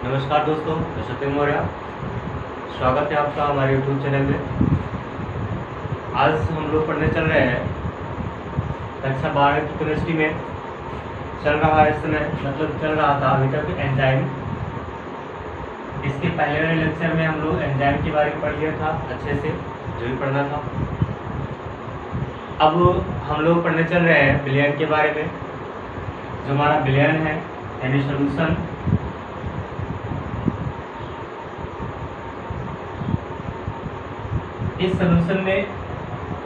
नमस्कार दोस्तों, मैं सत्यम मौर्य। स्वागत है आपका हमारे YouTube चैनल में। आज हम लोग पढ़ने चल रहे हैं कक्षा 12 की केमिस्ट्री में। चल रहा है इस समय, मतलब चल रहा था अभी तक एंजाइम। इसके पहले वाले लेक्चर में हम लोग एंजाइम के बारे में पढ़ लिया था अच्छे से, जो भी पढ़ना था। अब हम लोग पढ़ने चल रहे हैं विलयन के बारे में। जो हमारा विलयन है यानी सोल्यूशन, इस सोल्यूशन में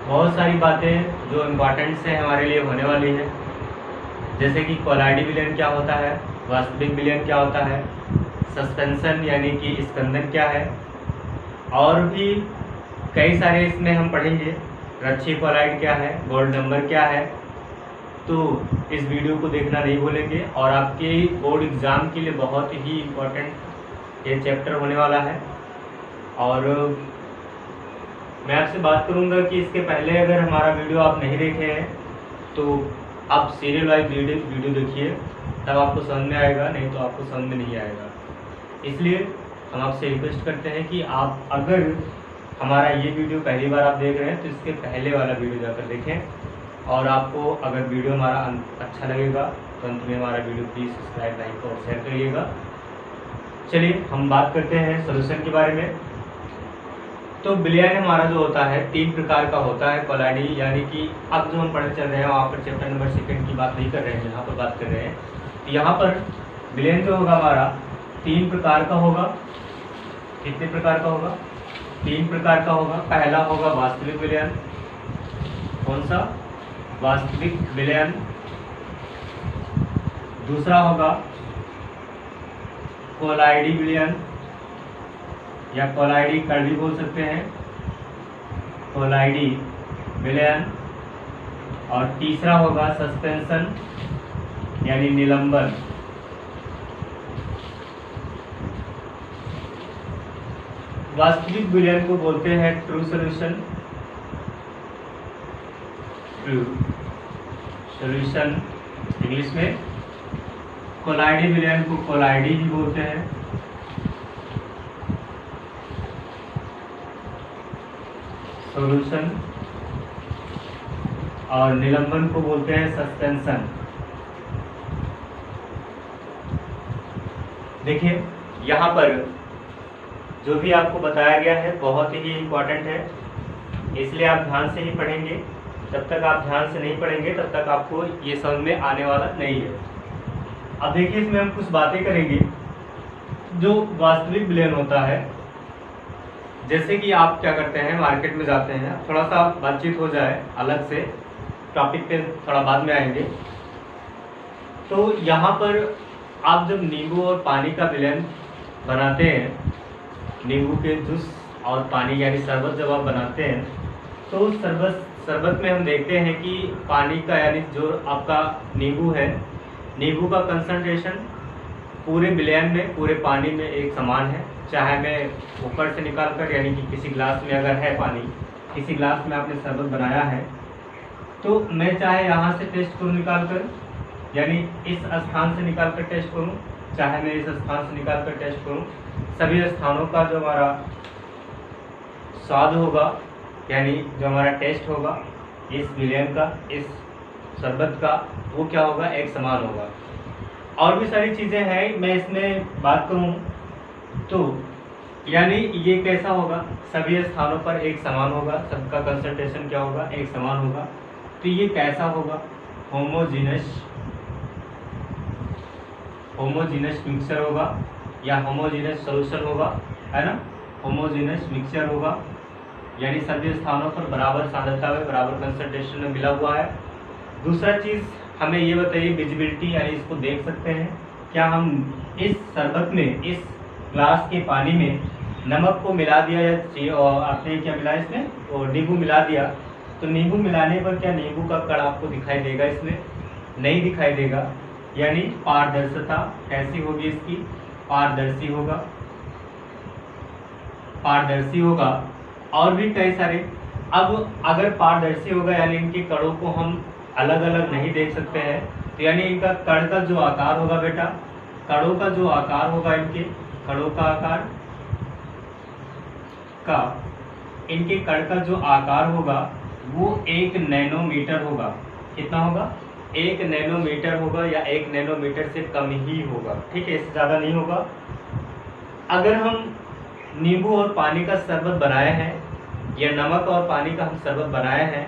बहुत सारी बातें जो इम्पॉर्टेंट है हमारे लिए होने वाली है। जैसे कि कोलाइडी विलयन क्या होता है, वास्तविक विलयन क्या होता है, सस्पेंशन यानी कि स्कंदन क्या है, और भी कई सारे इसमें हम पढ़ेंगे। रच्छी कोलाइड क्या है, गोल्ड नंबर क्या है। तो इस वीडियो को देखना नहीं भूलेंगे और आपके बोर्ड एग्ज़ाम के लिए बहुत ही इम्पोर्टेंट ये चैप्टर होने वाला है। और मैं आपसे बात करूंगा कि इसके पहले अगर हमारा वीडियो आप नहीं देखे हैं तो आप सीरियल वाइज वीडियो देखिए, तब आपको समझ में आएगा, नहीं तो आपको समझ में नहीं आएगा। इसलिए हम आपसे रिक्वेस्ट करते हैं कि आप अगर हमारा ये वीडियो पहली बार आप देख रहे हैं तो इसके पहले वाला वीडियो जाकर देखें। और आपको अगर वीडियो हमारा अच्छा लगेगा तो अंत में हमारा वीडियो प्लीज़ सब्सक्राइब, लाइक और शेयर करिएगा। चलिए हम बात करते हैं सोल्यूशन के बारे में। तो विलयन हमारा जो होता है 3 प्रकार का होता है कोलाइडी, यानी कि अब जो हम पढ़ने चल रहे हैं वहाँ पर चैप्टर नंबर 2 की बात नहीं कर रहे हैं, यहाँ पर बात कर रहे हैं। तो यहाँ पर विलयन जो होगा हमारा 3 प्रकार का होगा। कितने प्रकार का होगा? 3 प्रकार का होगा। पहला होगा वास्तविक विलयन। कौन सा? वास्तविक विलयन। दूसरा होगा कोलाइडी विलयन या कोलाइडी कण भी बोल सकते हैं, कोलाइडी विलयन। और तीसरा होगा सस्पेंशन यानी निलंबन। वास्तविक विलयन को बोलते हैं true solution, true solution English में। कोलाइडी विलयन को कोलाइडी भी बोलते हैं। सॉल्यूशन। और निलंबन को बोलते हैं सस्पेंशन। देखिए यहाँ पर जो भी आपको बताया गया है बहुत ही इम्पोर्टेंट है, इसलिए आप ध्यान से ही पढ़ेंगे। जब तक आप ध्यान से नहीं पढ़ेंगे तब तक आपको ये समझ में आने वाला नहीं है। अब देखिए इसमें हम कुछ बातें करेंगे। जो वास्तविक विलयन होता है, जैसे कि आप क्या करते हैं, मार्केट में जाते हैं, थोड़ा सा बातचीत हो जाए अलग से, टॉपिक पे थोड़ा बाद में आएंगे। तो यहाँ पर आप जब नींबू और पानी का विलयन बनाते हैं, नींबू के जूस और पानी यानी शरबत जब आप बनाते हैं, तो शरबत में हम देखते हैं कि पानी का यानी जो आपका नींबू है, नींबू का कंसंट्रेशन पूरे विलयन में, पूरे पानी में एक समान है। चाहे मैं ऊपर से निकाल कर यानी कि किसी ग्लास में अगर है पानी, किसी ग्लास में आपने शरबत बनाया है, तो मैं चाहे यहाँ से टेस्ट करूँ निकाल कर, यानी इस स्थान से निकाल कर टेस्ट करूँ, चाहे मैं इस स्थान से निकाल कर टेस्ट करूँ, सभी स्थानों का जो हमारा स्वाद होगा यानी जो हमारा टेस्ट होगा इस विलयन का, इस शरबत का, वो क्या होगा? एक समान होगा। और भी सारी चीज़ें हैं, मैं इसमें बात करूँ तो यानी ये कैसा होगा? सभी स्थानों पर एक समान होगा, सबका कंसंट्रेशन क्या होगा? एक समान होगा। तो ये कैसा होगा? होमोजीनस मिक्सचर होगा या होमोजीनस सॉल्यूशन होगा, है ना? होमोजीनस मिक्सचर होगा यानी सभी स्थानों पर बराबर सांद्रता में, बराबर कंसंट्रेशन में मिला हुआ है। दूसरा चीज़ हमें ये बताइए, विजिबिलिटी यानी इसको देख सकते हैं क्या हम? इस शरबत में, इस ग्लास के पानी में नमक को मिला दिया या आपने क्या मिलाया इसमें? और नींबू मिला दिया, तो नींबू मिलाने पर क्या नींबू का कण आपको दिखाई देगा? इसमें नहीं दिखाई देगा। यानी पारदर्शिता कैसी होगी इसकी? पारदर्शी होगा, पारदर्शी होगा। और भी कई सारे। अब अगर पारदर्शी होगा यानी इनके कणों को हम अलग अलग नहीं देख सकते हैं, तो यानी इनका कण का जो आकार होगा बेटा, कणों का जो आकार होगा इनके कणों का आकार का, इनके कण का जो आकार होगा वो 1 नैनोमीटर होगा। कितना होगा? 1 नैनोमीटर होगा या 1 नैनोमीटर से कम ही होगा। ठीक है, इससे ज़्यादा नहीं होगा। अगर हम नींबू और पानी का शरबत बनाए हैं या नमक और पानी का हम शरबत बनाए हैं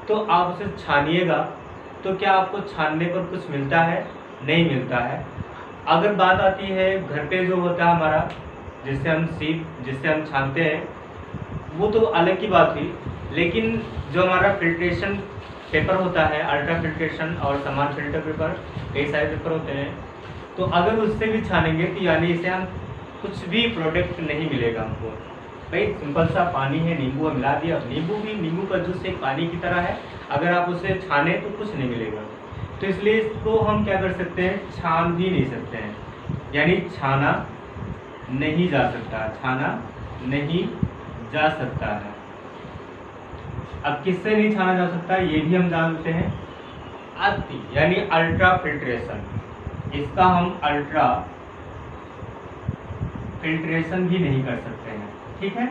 तो आप उसे छानिएगा तो क्या आपको छानने पर कुछ मिलता है? नहीं मिलता है। अगर बात आती है घर पे जो होता है हमारा, जिससे हम छानते हैं, वो तो अलग की बात हुई। लेकिन जो हमारा फिल्ट्रेशन पेपर होता है, अल्ट्रा फिल्ट्रेशन और समान फिल्टर पेपर, कई सारे पेपर होते हैं, तो अगर उससे भी छानेंगे तो यानी इसे हम कुछ भी प्रोडक्ट नहीं मिलेगा हमको। भाई सिंपल सा पानी है, नींबू मिला दिया, नींबू का जूस एक पानी की तरह है, अगर आप उसे छाने तो कुछ नहीं मिलेगा। तो इसलिए इसको हम क्या कर सकते हैं? छान भी नहीं सकते हैं, यानी छाना नहीं जा सकता, छाना नहीं जा सकता है। अब किससे नहीं छाना जा सकता ये भी हम जानते हैं, अति यानी अल्ट्रा फिल्ट्रेशन। इसका हम अल्ट्रा फिल्ट्रेशन भी नहीं कर सकते हैं। ठीक है,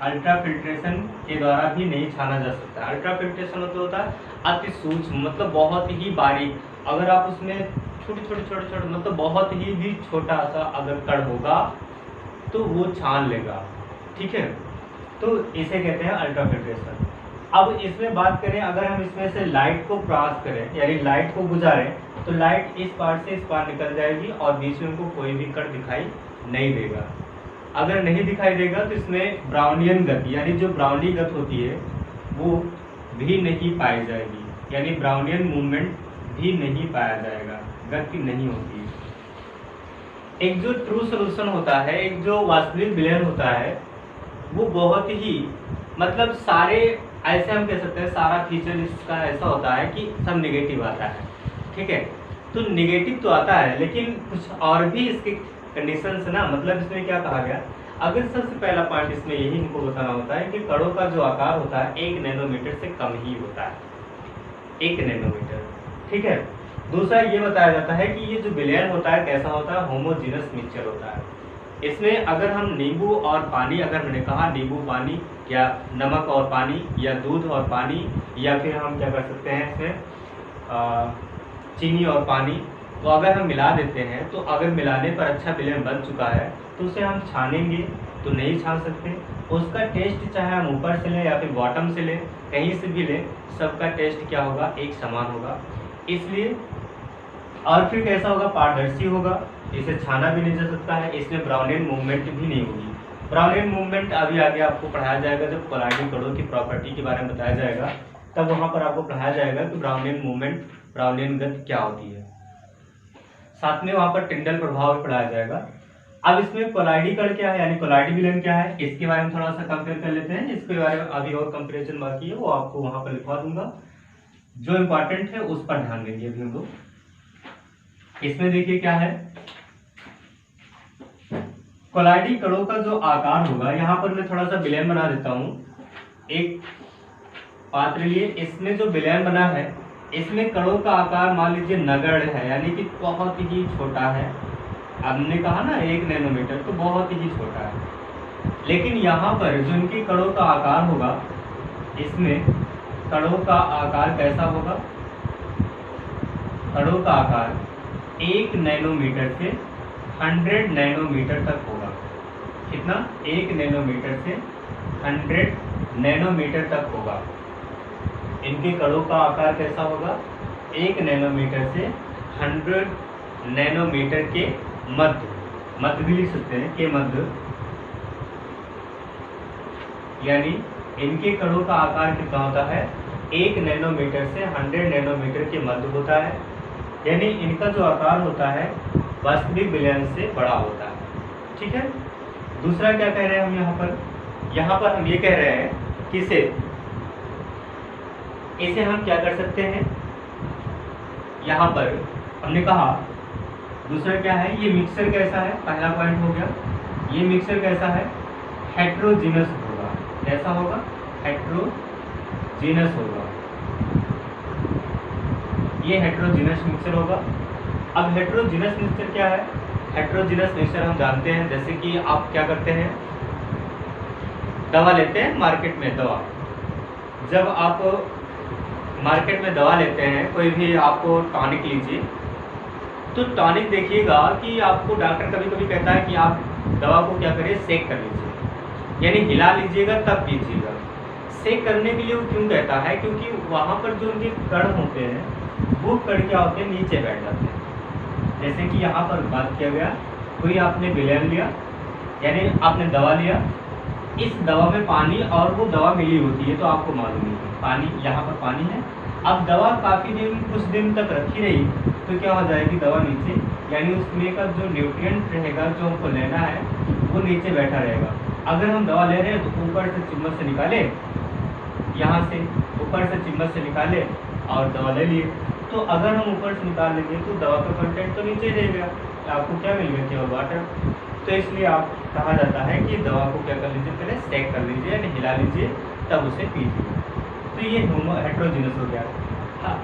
अल्ट्रा फिल्ट्रेशन के द्वारा भी नहीं छाना जा सकता। अल्ट्रा फिल्ट्रेशन मतलब होता है अति सूक्ष्म, मतलब बहुत ही बारीक। अगर आप उसमें छोटे मतलब बहुत ही भी छोटा सा अगर कण होगा तो वो छान लेगा। ठीक है, तो इसे कहते हैं अल्ट्रा फिल्ट्रेशन। अब इसमें बात करें, अगर हम इसमें से लाइट को क्रॉस करें यानी लाइट को गुजारें तो लाइट इस पार से इस पार निकल जाएगी और बीच में उनको कोई भी कण दिखाई नहीं देगा। अगर नहीं दिखाई देगा तो इसमें ब्राउनियन गति यानी जो ब्राउनी गति होती है वो भी नहीं पाई जाएगी, यानी ब्राउनियन मूवमेंट भी नहीं पाया जाएगा, गति नहीं होती है। एक जो ट्रू सोल्यूशन होता है, एक जो वास्तविक विलयन होता है, वो बहुत ही मतलब सारे ऐसे हम कह सकते हैं सारा फीचर इसका ऐसा होता है कि सब निगेटिव आता है। ठीक है, तो निगेटिव तो आता है लेकिन कुछ और भी इसके कंडीशंस ना, मतलब इसमें क्या कहा गया, अगर सबसे पहला पॉइंट इसमें यही हमको बताना होता है कि कणों का जो आकार होता है 1 नैनोमीटर से कम ही होता है, 1 नैनोमीटर। ठीक है, दूसरा ये बताया जाता है कि ये जो विलयन होता है कैसा होता है, होमोजीनस मिक्सचर होता है। इसमें अगर हम नींबू और पानी, अगर मैंने कहा नींबू पानी या नमक और पानी या दूध और पानी या फिर हम क्या कर सकते हैं इसमें चीनी और पानी, तो अगर हम मिला देते हैं तो अगर मिलाने पर अच्छा विलयन बन चुका है तो उसे हम छानेंगे तो नहीं छान सकते। उसका टेस्ट चाहे हम ऊपर से लें या फिर बॉटम से लें, कहीं से भी लें, सबका टेस्ट क्या होगा, एक समान होगा। इसलिए और फिर कैसा होगा, पारदर्शी होगा, इसे छाना भी नहीं जा सकता है, इसमें ब्राउनियन मूवमेंट भी नहीं होगी। ब्राउनियन मूवमेंट अभी आगे आपको पढ़ाया जाएगा, जब कोलाइडिंग कणों की प्रॉपर्टी के बारे में बताया जाएगा तब वहाँ पर आपको पढ़ाया जाएगा कि ब्राउनियन मूवमेंट, ब्राउनियन गति क्या होती है। साथ में वहाँ पर टिंडल प्रभाव भी पढ़ाया जाएगा। अब इसमें कोलाइडी कण क्या है यानी कोलाइडी विलयन क्या है, इसके बारे में थोड़ा सा कंपेयर कर लेते हैं। इसके बारे में अभी और कंपेरिजन बाकी है, वो आपको वहाँ पर लिखवा दूंगा। जो इम्पोर्टेंट है उस पर ध्यान देंगे अभी हम लोग। इसमें देखिए क्या है, कोलाइडी कणों का जो आकार होगा, यहाँ पर मैं थोड़ा सा विलयन बना देता हूँ। एक पात्र लिए, इसमें जो विलयन बना है इसमें कणों का आकार मान लीजिए नगण्य है, यानी कि बहुत ही छोटा है। हमने कहा ना 1 नैनोमीटर, तो बहुत ही छोटा है। लेकिन यहाँ पर जो इनके कणों का आकार होगा, इसमें कणों का आकार कैसा होगा, कणों का आकार 1 नैनोमीटर से 100 नैनोमीटर तक होगा। कितना? 1 नैनोमीटर से 100 नैनोमीटर तक होगा। इनके कणों का आकार कैसा होगा, 1 नैनोमीटर से 100 नैनोमीटर के मध्य भी लिख सकते हैं, के मध्य, यानी इनके कणों का आकार कितना होता है, 1 नैनोमीटर से 100 नैनोमीटर के मध्य होता है। यानी इनका जो आकार होता है वास्तविक विलयन से बड़ा होता है। ठीक है, दूसरा क्या कह रहे हैं हम यहाँ पर हम ये कह रहे हैं कि इसे हम क्या कर सकते हैं, यहाँ पर हमने कहा दूसरा क्या है, ये मिक्सर कैसा है, पहला पॉइंट हो गया। ये मिक्सर कैसा है, हेट्रोजीनस होगा। कैसा होगा, हेट्रोजीनस होगा। ये हेट्रोजीनस मिक्सर होगा। अब हेट्रोजीनस मिक्सर क्या है, हेट्रोजीनस मिक्सचर हम जानते हैं, जैसे कि आप क्या करते हैं, दवा लेते हैं मार्केट में। दवा, जब आप मार्केट में दवा लेते हैं, कोई भी आपको टॉनिक लीजिए, तो टॉनिक देखिएगा कि आपको डॉक्टर कभी कभी कहता है कि आप दवा को क्या करें, सेक कर लीजिए, यानी हिला लीजिएगा तब पीजिएगा। सेक करने के लिए वो क्यों कहता है, क्योंकि वहाँ पर जो उनके कण होते हैं वो कण क्या होते हैं, नीचे बैठ जाते हैं। जैसे कि यहाँ पर बात किया गया, कोई आपने विलेन लिया, यानी आपने दवा लिया, इस दवा में पानी और वो दवा मिली होती है, तो आपको मालूम है पानी, यहाँ पर पानी है। अब दवा काफ़ी दिन, कुछ दिन तक रखी रही तो क्या हो जाएगी, दवा नीचे, यानी उसमें का जो न्यूट्रिएंट रहेगा जो हमको लेना है वो नीचे बैठा रहेगा। अगर हम दवा ले रहे हैं तो ऊपर से चम्मच से निकाले, यहाँ से ऊपर से चम्मच से निकाले और दवा ले लिए, तो अगर हम ऊपर से निकाल लेंगे तो दवा का कंटेंट तो नीचे ही रहेगा, आपको क्या मिल गया, केवल वाटर। तो इसलिए आप कहा जाता है कि दवा को क्या कर लीजिए, पहले सेक कर लीजिए, यानी हिला लीजिए, तब उसे पीजिए। तो ये हेट्रोजीनस हो गया। हाँ,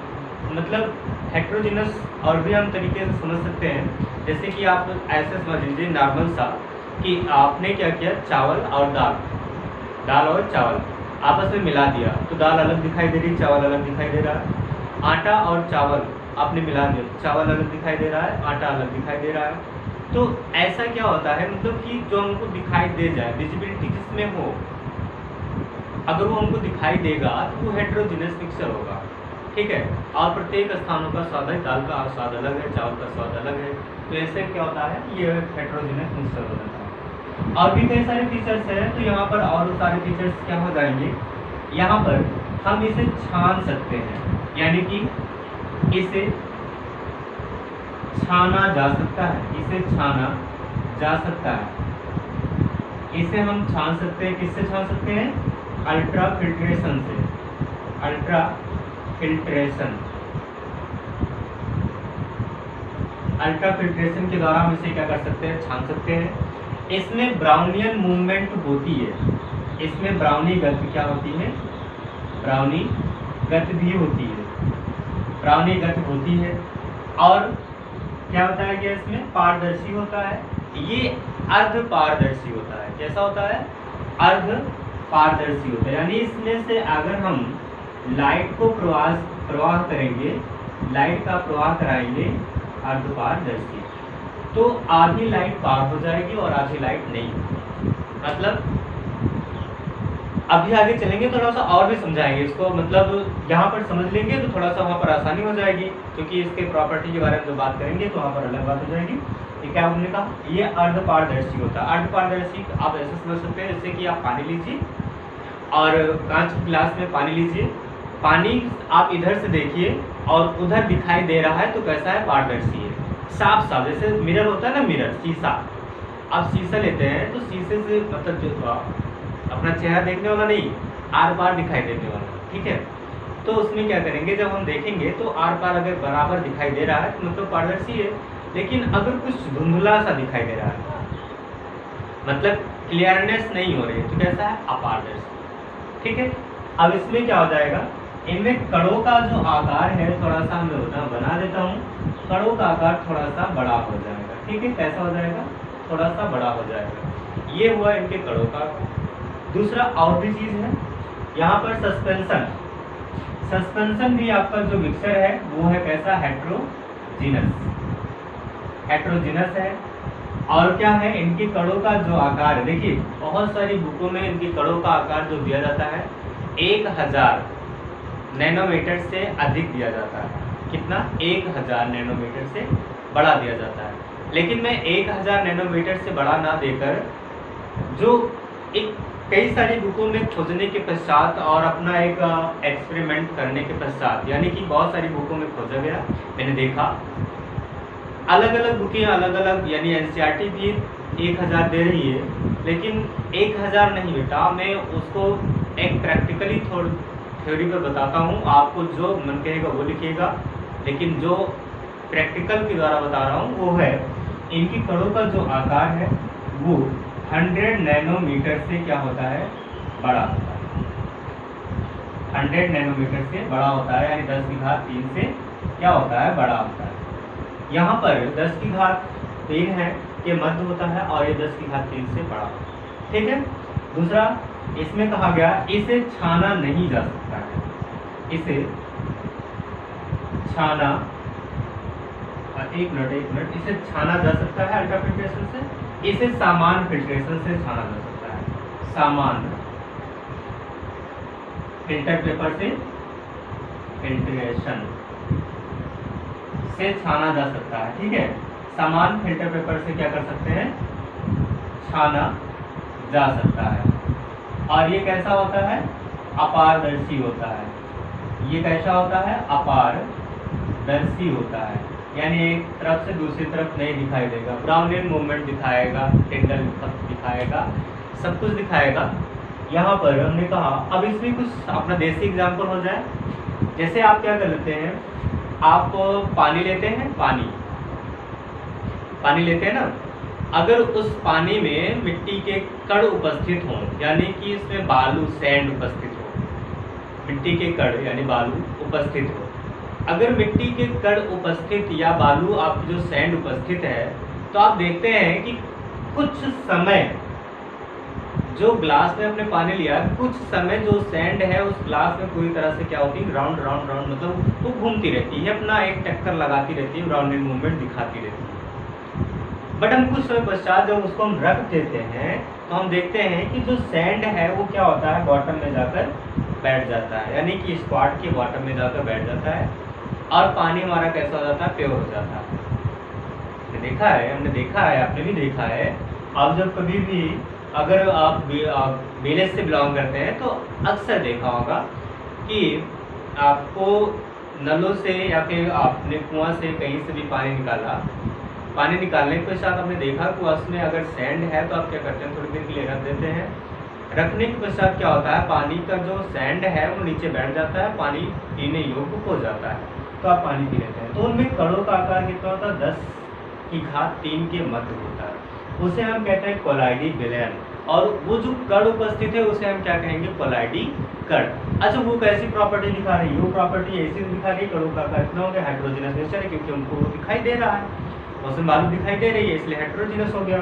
मतलब हेट्रोजीनस और भी हम तरीके से समझ सकते हैं, जैसे कि आप ऐसे समझ लीजिए नॉर्मल सा, कि आपने क्या किया, चावल और दाल और चावल आपस में मिला दिया, तो दाल अलग दिखाई दे रही, चावल अलग दिखाई दे रहा है। आटा और चावल आपने मिला दिया, चावल अलग दिखाई दे रहा है, आटा अलग दिखाई दे रहा है। तो ऐसा क्या होता है, मतलब कि जो हमको दिखाई दे जाए, विजिबिलिटी जिसमें हो, अगर वो हमको दिखाई देगा तो वो हेट्रोजीनस मिक्सचर होगा, ठीक है। और प्रत्येक स्थानों का स्वाद है, दाल का स्वाद अलग है, चावल का स्वाद अलग है, तो ऐसे क्या होता है, ये हेट्रोजीनस मिक्सचर हो जाता है। और भी कई सारे फीचर्स हैं, तो यहाँ पर और सारे फीचर्स क्या हो जाएंगे, यहाँ पर हम इसे छान सकते हैं, यानी कि इसे छाना जा सकता है, इसे छाना जा सकता है। इसे हम छान सकते हैं, किससे छान सकते हैं, अल्ट्रा फिल्ट्रेशन से, अल्ट्रा फिल्ट्रेशन, अल्ट्रा फिल्ट्रेशन के द्वारा हम इसे क्या कर सकते हैं, छान सकते हैं। इसमें ब्राउनियन मूवमेंट होती है, इसमें ब्राउनी गति क्या होती है, ब्राउनी गति भी होती है, ब्राउनी गति होती है। और क्या बताया गया, इसमें पारदर्शी होता है, ये अर्ध पारदर्शी होता है। कैसा होता है, अर्ध पारदर्शी होता है, यानी इसमें से अगर हम लाइट को प्रवाह करेंगे, लाइट का प्रवाह कराएंगे अर्ध पारदर्शी, तो आधी लाइट पार हो जाएगी और आधी लाइट नहीं। मतलब अभी आगे चलेंगे थोड़ा सा और भी समझाएंगे इसको, मतलब यहाँ पर समझ लेंगे तो थोड़ा सा वहाँ पर आसानी हो जाएगी, क्योंकि इसके प्रॉपर्टी के बारे में जो बात करेंगे तो वहाँ पर अलग बात हो जाएगी। ये क्या हमने कहा, ये अर्ध पारदर्शी होता है। अर्ध पारदर्शी आप ऐसे समझ सकते हैं, जैसे कि आप पानी लीजिए और कांच के गिलास में पानी लीजिए, पानी आप इधर से देखिए और उधर दिखाई दे रहा है, तो कैसा है, पारदर्शी है, साफ साफ, जैसे मिरर होता है ना, मिरर, शीशा। आप शीशा लेते हैं तो शीशे से मतलब जो अपना चेहरा देखने वाला नहीं, आर पार दिखाई देने वाला, ठीक है। तो उसमें क्या करेंगे, जब हम देखेंगे तो आर पार अगर बराबर दिखाई दे रहा है तो मतलब पारदर्शी है, लेकिन अगर कुछ धुंधला सा दिखाई दे रहा है, मतलब क्लियरनेस नहीं हो रही है, तो कैसा है, अपारदर्शी, ठीक है। अब इसमें क्या हो जाएगा, इनमें कणों का जो आकार है थोड़ा सा मैं बना देता हूँ, कणों का आकार थोड़ा सा बड़ा हो जाएगा, ठीक है। कैसा हो जाएगा, थोड़ा सा बड़ा हो जाएगा। ये हुआ इनके कणों का। दूसरा और भी चीज़ है, यहाँ पर सस्पेंशन, सस्पेंशन भी आपका जो मिक्सचर है वो है कैसा, हेट्रोजीनस, हेट्रोजीनस है। और क्या है, इनके कणों का जो आकार है, देखिए बहुत सारी बुकों में इनके कणों का आकार जो दिया जाता है 1000 नैनोमीटर से अधिक दिया जाता है। कितना, 1000 नैनोमीटर से बड़ा दिया जाता है। लेकिन मैं 1000 नैनोमीटर से बड़ा ना देकर, जो एक कई सारी बुकों में खोजने के पश्चात और अपना एक एक्सपेरिमेंट करने के पश्चात, यानी कि बहुत सारी बुकों में खोजा गया, मैंने देखा अलग अलग बुकें अलग अलग, यानी एनसीईआरटी भी 1000 दे रही है, लेकिन 1000 नहीं बेटा, मैं उसको एक प्रैक्टिकली थ्योरी पर बताता हूँ, आपको जो मन कहेगा वो लिखिएगा, लेकिन जो प्रैक्टिकल के द्वारा बता रहा हूँ वो है, इनकी कणों का जो आकार है वो 100 नैनोमीटर से क्या होता है, बड़ा होता है, 100 नैनोमीटर से बड़ा होता है, यानी 10 की घात 3 से क्या होता है, बड़ा होता है। यहाँ पर 10 की घात 3 है ये मध्य होता है और ये 10 की घात 3 से बड़ा होता है। ठीक है। दूसरा इसमें कहा गया इसे छाना नहीं जा सकता है, इसे छाना, एक मिनट, इसे छाना जा सकता है अल्ट्रा फिल्ट्रेशन से, इसे सामान्य फिल्ट्रेशन से छाना जा सकता है, सामान्य फिल्टर पेपर से फिल्ट्रेशन से छाना जा सकता है। ठीक है, सामान्य फिल्टर पेपर से क्या कर सकते हैं, छाना जा सकता है। और ये कैसा होता है, अपारदर्शी होता है। ये कैसा होता है, अपारदर्शी होता है, यानी एक तरफ से दूसरी तरफ नहीं दिखाई देगा, ब्राउनियन मूवमेंट दिखाएगा, टिंडल दिखाएगा, सब कुछ दिखाएगा। यहाँ पर हमने कहा अब इसमें कुछ अपना देसी एग्जाम्पल हो जाए। जैसे आप क्या कर लेते हैं, आप पानी लेते हैं, पानी लेते हैं ना, अगर उस पानी में मिट्टी के कण उपस्थित हों, यानी कि इसमें बालू सैंड उपस्थित हो, मिट्टी के कण यानी बालू उपस्थित हो, अगर मिट्टी के कण उपस्थित या बालू आप जो सैंड उपस्थित है, तो आप देखते हैं कि कुछ समय जो ग्लास में आपने पानी लिया, कुछ समय जो सैंड है उस ग्लास में पूरी तरह से क्या होती है, राउंड राउंड राउंड, मतलब वो घूमती रहती है, अपना एक टक्कर लगाती रहती है, राउंड मूवमेंट दिखाती रहती है। बट हम कुछ समय पश्चात जब उसको हम रख देते हैं तो हम देखते हैं कि जो सैंड है वो क्या होता है, बॉटम में जाकर बैठ जाता है, यानी कि स्पॉट के बॉटम में जाकर बैठ जाता है और पानी हमारा कैसा हो जाता है, प्योर हो जाता है। हमने देखा है, आपने भी देखा है। आप जब कभी भी अगर आप विलेज से बिलोंग करते हैं तो अक्सर देखा होगा कि आपको नलों से या फिर आपने कुआं से कहीं से भी पानी निकाला, पानी निकालने के पश्चात आपने देखा कि उसमें अगर सैंड है तो आप क्या करते हैं, थोड़ी देर के लिए रख देते हैं। रखने के पश्चात क्या होता है, पानी का जो सैंड है वो नीचे बैठ जाता है, पानी पीने योग्य हो जाता है, तो आप पानी पी लेते हैं। तो उनमें कणों का आकार कितना होता है, 10 की घात 3 के मध्य होता है, उसे हम कहते हैं कोलाइडी विलयन। और वो जो कण उपस्थित है उसे हम क्या कहेंगे, कोलाइडी कण। अच्छा, वो कैसी प्रॉपर्टी दिखा रही है, वो प्रॉपर्टी ऐसी दिखा रही है, कणों का आकार कितना हो गया, हेटेरोजेनस नेचर है, क्योंकि उनको वो दिखाई दे रहा है, उसमें बालू दिखाई दे रही है, इसलिए हेटेरोजेनस हो गया।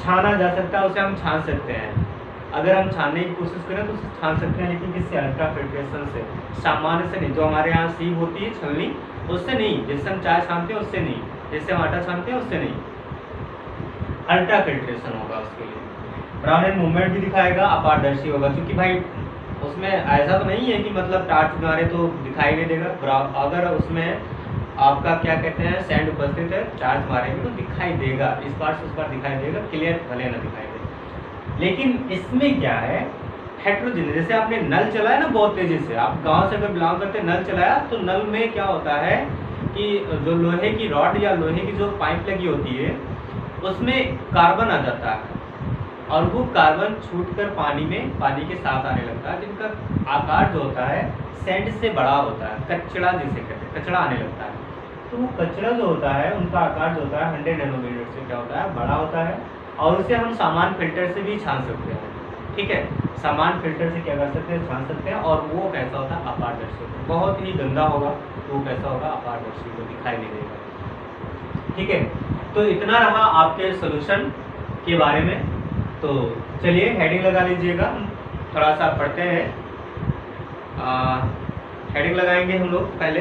छाना जा सकता है, उसे हम छान सकते हैं, अगर हम छानने की कोशिश करें तो उसे छान सकते हैं, लेकिन किससे, अल्ट्रा फिल्ट्रेशन से, सामान्य से नहीं। जो हमारे यहाँ सीप होती है छलनी, उससे नहीं, जिससे हम चाय छानते हैं उससे नहीं, जिससे हम आटा छानते हैं उससे नहीं, अल्ट्रा फिल्ट्रेशन होगा उसके लिए। ब्राउनियन मूवमेंट भी दिखाएगा, अपारदर्शी होगा, क्योंकि भाई उसमें ऐसा तो नहीं है कि मतलब टार्च मारे तो दिखाई नहीं देगा, अगर उसमें आपका क्या कहते हैं सैंड उपस्थित है, चार्ज मारेंगे तो दिखाई देगा, इस बार से उस बार दिखाई देगा, क्लियर भले ना दिखाई दे। लेकिन इसमें क्या है, हेटेरोजेनस। जैसे आपने नल चलाया ना बहुत तेजी से, आप गांव से अगर बिलोंग करते नल चलाया, तो नल में क्या होता है कि जो लोहे की रॉड या लोहे की जो पाइप लगी होती है उसमें कार्बन आ जाता है, और वो कार्बन छूटकर पानी के साथ आने लगता है, जिनका आकार जो होता है सैंड से बड़ा होता है, कचड़ा जिसे कहते हैं, कचड़ा आने लगता है। तो वो कचरा जो होता है उनका आकार जो होता है 100 नैनोमीटर से क्या होता है, बड़ा होता है, और उसे हम सामान्य फिल्टर से भी छान सकते हैं। ठीक है, सामान्य फिल्टर से क्या कर सकते हैं, छान सकते हैं, और वो कैसा होता है, अपारदर्शी, बहुत ही गंदा होगा, तो वो कैसा होगा, अपारदर्शी, को दिखाई नहीं देगा। ठीक है, तो इतना रहा आपके सोल्यूशन के बारे में। तो चलिए हेडिंग लगा लीजिएगा, थोड़ा सा पढ़ते हैं। हेडिंग लगाएंगे हम लोग पहले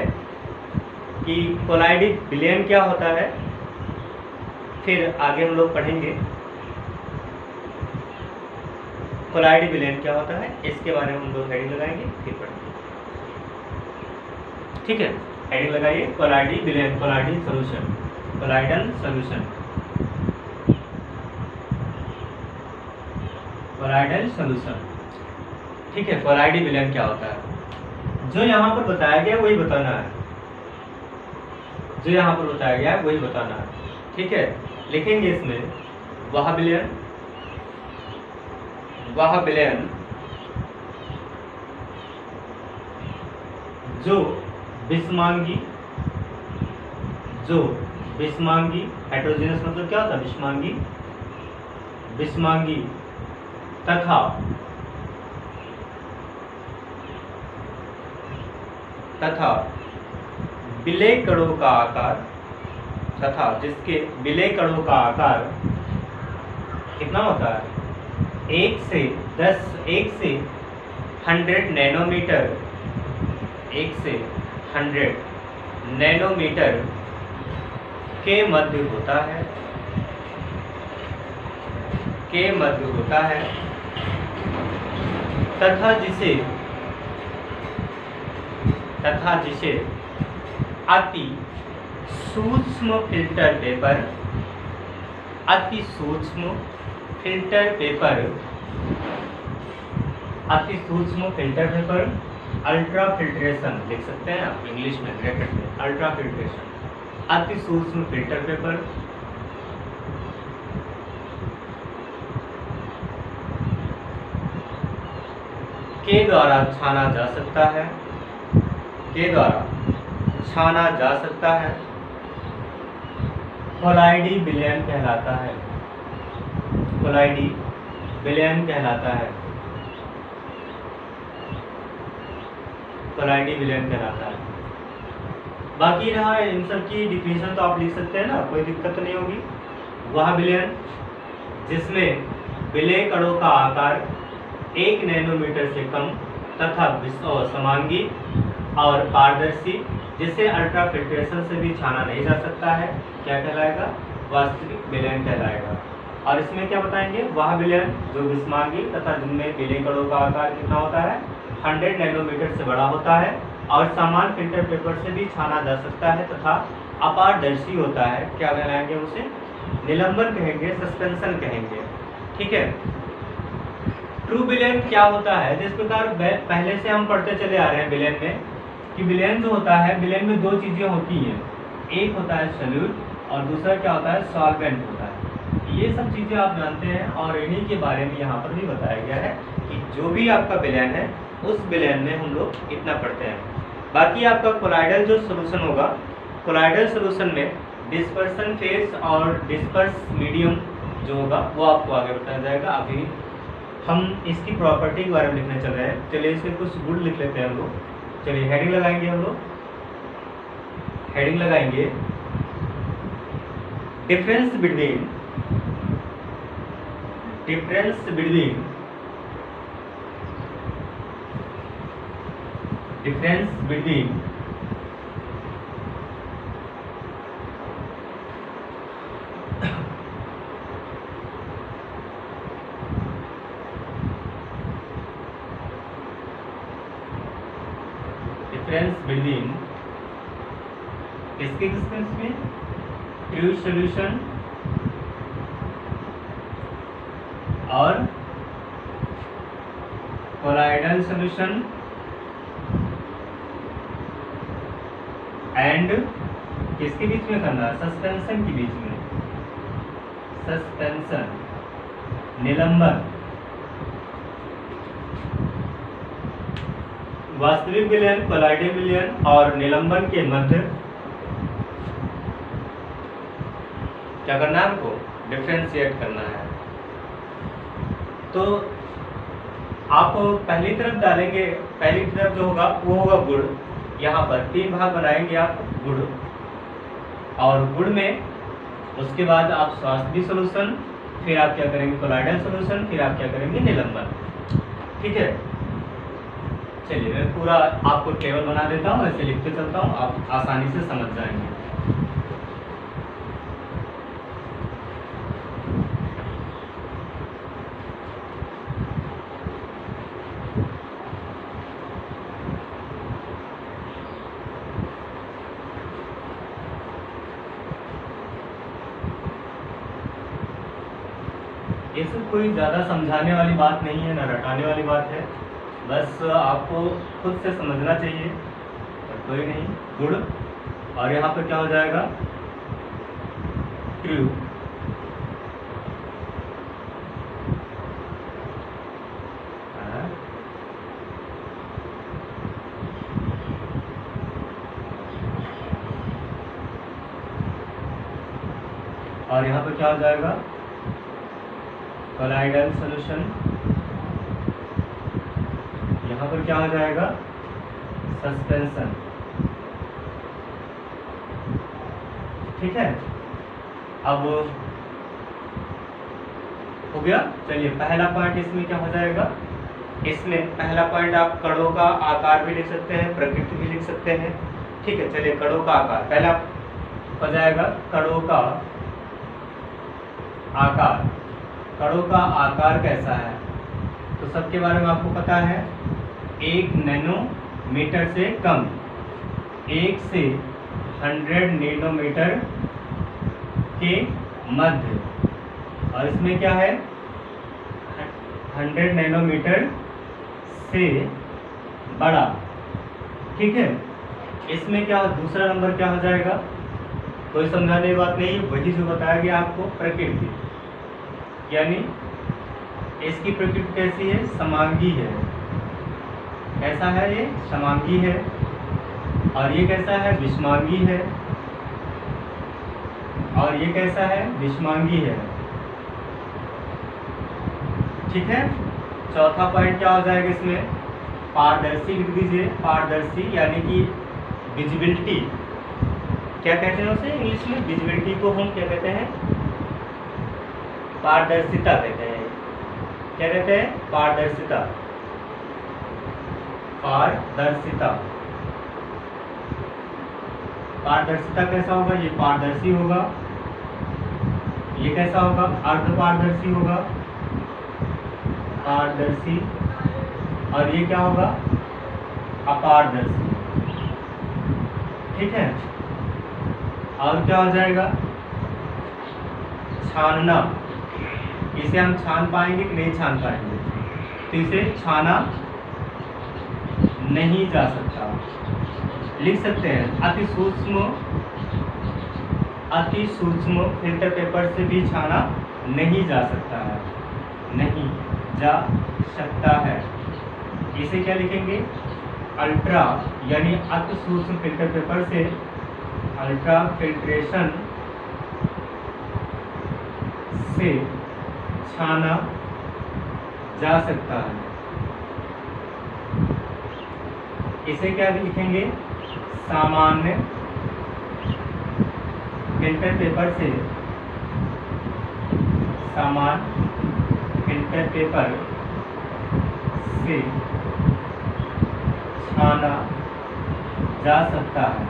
कि कोलाइडी विलयन क्या होता है, फिर आगे हम लोग पढ़ेंगे कोलाइडी विलयन क्या होता है, इसके बारे में हम लोग हेडिंग लगाएंगे, फिर पढ़ेंगे। ठीक है, हेडिंग लगाइए, कोलाइडी विलयन, कोलाइडी solution, colloidal solution, colloidal solution. ठीक है, कोलाइडी विलयन क्या होता है, जो यहाँ पर बताया गया वही बताना है, जो यहाँ पर बताया गया है वही बताना है। ठीक है, लिखेंगे इसमें वह विलयन, वह विलयन जो विषमांगी, जो विषमांगी, हेटेरोजेनस मतलब क्या होता है, विषमांगी, विषमांगी तथा विलय कणों का आकार, तथा जिसके विलय कणों का आकार कितना होता है, 1 से 100 नैनोमीटर, 1 से 100 नैनोमीटर के मध्य होता है, तथा जिसे अति सूक्ष्म फिल्टर पेपर, अल्ट्रा फिल्ट्रेशन लिख सकते हैं आप इंग्लिश में ब्रैकेट में, अल्ट्रा फिल्ट्रेशन, अति सूक्ष्म फिल्टर पेपर के द्वारा छाना जा सकता है, कोलाइडी विलयन कहलाता है, बाकी रहा इन सब की डिफिनेशन तो आप लिख सकते हैं ना, कोई दिक्कत नहीं होगी। वह विलयन जिसमें विलय कणों का आकार 1 नैनोमीटर से कम तथा समांगी और पारदर्शी, जिसे अल्ट्रा फिल्ट्रेशन से भी छाना नहीं जा सकता है, क्या कहलाएगा, वास्तविक विलयन कहलाएगा। और इसमें क्या बताएंगे, वह विलयन जो विषमांगी तथा जिनमें विलय कणों का आकार कितना होता है, 100 नैनोमीटर से बड़ा होता है और समान फिल्टर पेपर से भी छाना जा सकता है तथा अपारदर्शी होता है, क्या कहलाएंगे उसे, निलंबन कहेंगे, सस्पेंशन कहेंगे। ठीक है। ट्रू विलयन क्या होता है, जिस प्रकार पहले से हम पढ़ते चले आ रहे हैं विलयन में, कि विलयन जो होता है, विलयन में 2 चीज़ें होती हैं, एक होता है सॉल्यूट और दूसरा क्या होता है, सॉल्वेंट होता है। ये सब चीज़ें आप जानते हैं और इन्हीं के बारे में यहाँ पर भी बताया गया है कि जो भी आपका विलयन है उस विलयन में हम लोग इतना पढ़ते हैं। बाकी आपका कोलाइडल जो सोल्यूशन होगा, कोलाइडल सोल्यूशन में डिस्पर्सन फेज और डिस्पर्स मीडियम जो होगा वो आपको आगे बताया जाएगा। अभी हम इसकी प्रॉपर्टी के बारे में लिखने चल रहे हैं। चलिए इसके कुछ गुण लिख लेते हैं हम लोग। चलिए हेडिंग लगाएंगे हम लोग, हेडिंग लगाएंगे डिफरेंस बिटवीन इसके में ट्रू सॉल्यूशन और कोलाइडल सॉल्यूशन एंड किसके बीच में करना है, सस्पेंशन के बीच में, सस्पेंशन, निलंबन। वास्तविक विलयन, कोलाइडल विलयन और निलंबन के मध्य क्या करना है, हमको डिफ्रेंशिएट करना है। तो आप पहली तरफ डालेंगे, पहली तरफ जो होगा वो होगा गुड़। यहाँ पर 3 भाग बनाएंगे आप गुड़, और गुड़ में उसके बाद आप वास्तविक सोल्यूशन, फिर आप क्या करेंगे कोलाइडल सोल्यूशन, फिर आप क्या करेंगे निलंबन। ठीक है। चलिए मैं पूरा आपको टेबल बना देता हूँ, ऐसे लिखते चलता हूँ, आप आसानी से समझ जाएंगे। ये सब कोई ज़्यादा समझाने वाली बात नहीं है, ना रटाने वाली बात है, बस आपको खुद से समझना चाहिए। और कोई नहीं, गुड़, और यहाँ पर क्या हो जाएगा, ट्रू। और यहाँ पर क्या हो जाएगा, कोलाइडल सॉल्यूशन। यहाँ पर क्या हो जाएगा, सस्पेंशन। ठीक है, अब हो गया। चलिए पहला पॉइंट इसमें क्या हो जाएगा, इसमें पहला पॉइंट आप कणों का आकार भी लिख सकते हैं, प्रकृति भी लिख सकते हैं। ठीक है, चलिए कणों का आकार पहला हो जाएगा, कणों का आकार। कणों का आकार कैसा है, तो सबके बारे में आपको पता है, 1 नैनोमीटर से कम, 1 से 100 नैनोमीटर के मध्य, और इसमें क्या है 100 नैनोमीटर से बड़ा। ठीक है, इसमें क्या दूसरा नंबर क्या हो जाएगा, कोई समझाने की बात नहीं, वही जो बताया गया आपको, प्रकृति, यानी इसकी प्रकृति कैसी है, समांगी है। कैसा है ये, समांगी है। और ये कैसा है, विषमांगी है। और ये कैसा है, विषमांगी है। ठीक है, चौथा पॉइंट क्या हो जाएगा इसमें, पारदर्शी लिख दीजिए। पारदर्शी यानी कि विजिबिलिटी, क्या कहते हैं उसे इंग्लिश में, विजिबिलिटी को हम क्या कहते हैं, पारदर्शिता कहते हैं। क्या कहते हैं, पारदर्शिता। पारदर्शिता, पारदर्शिता कैसा होगा, ये पारदर्शी होगा। ये कैसा होगा, अर्धपारदर्शी होगा, पारदर्शी। और ये क्या होगा, अपारदर्शी। ठीक है, और क्या हो जाएगा, छानना। इसे हम छान पाएंगे कि नहीं छान पाएंगे, तो इसे छाना नहीं जा सकता। लिख सकते हैं, अति सूक्ष्म फिल्टर पेपर से भी छाना नहीं जा सकता है, नहीं जा सकता है। इसे क्या लिखेंगे, अल्ट्रा यानी अति सूक्ष्म फिल्टर पेपर से, अल्ट्रा फिल्ट्रेशन से छाना जा सकता है। इसे क्या लिखेंगे, सामान्य फिल्टर पेपर से, सामान्य फिल्टर पेपर से छाना जा सकता है।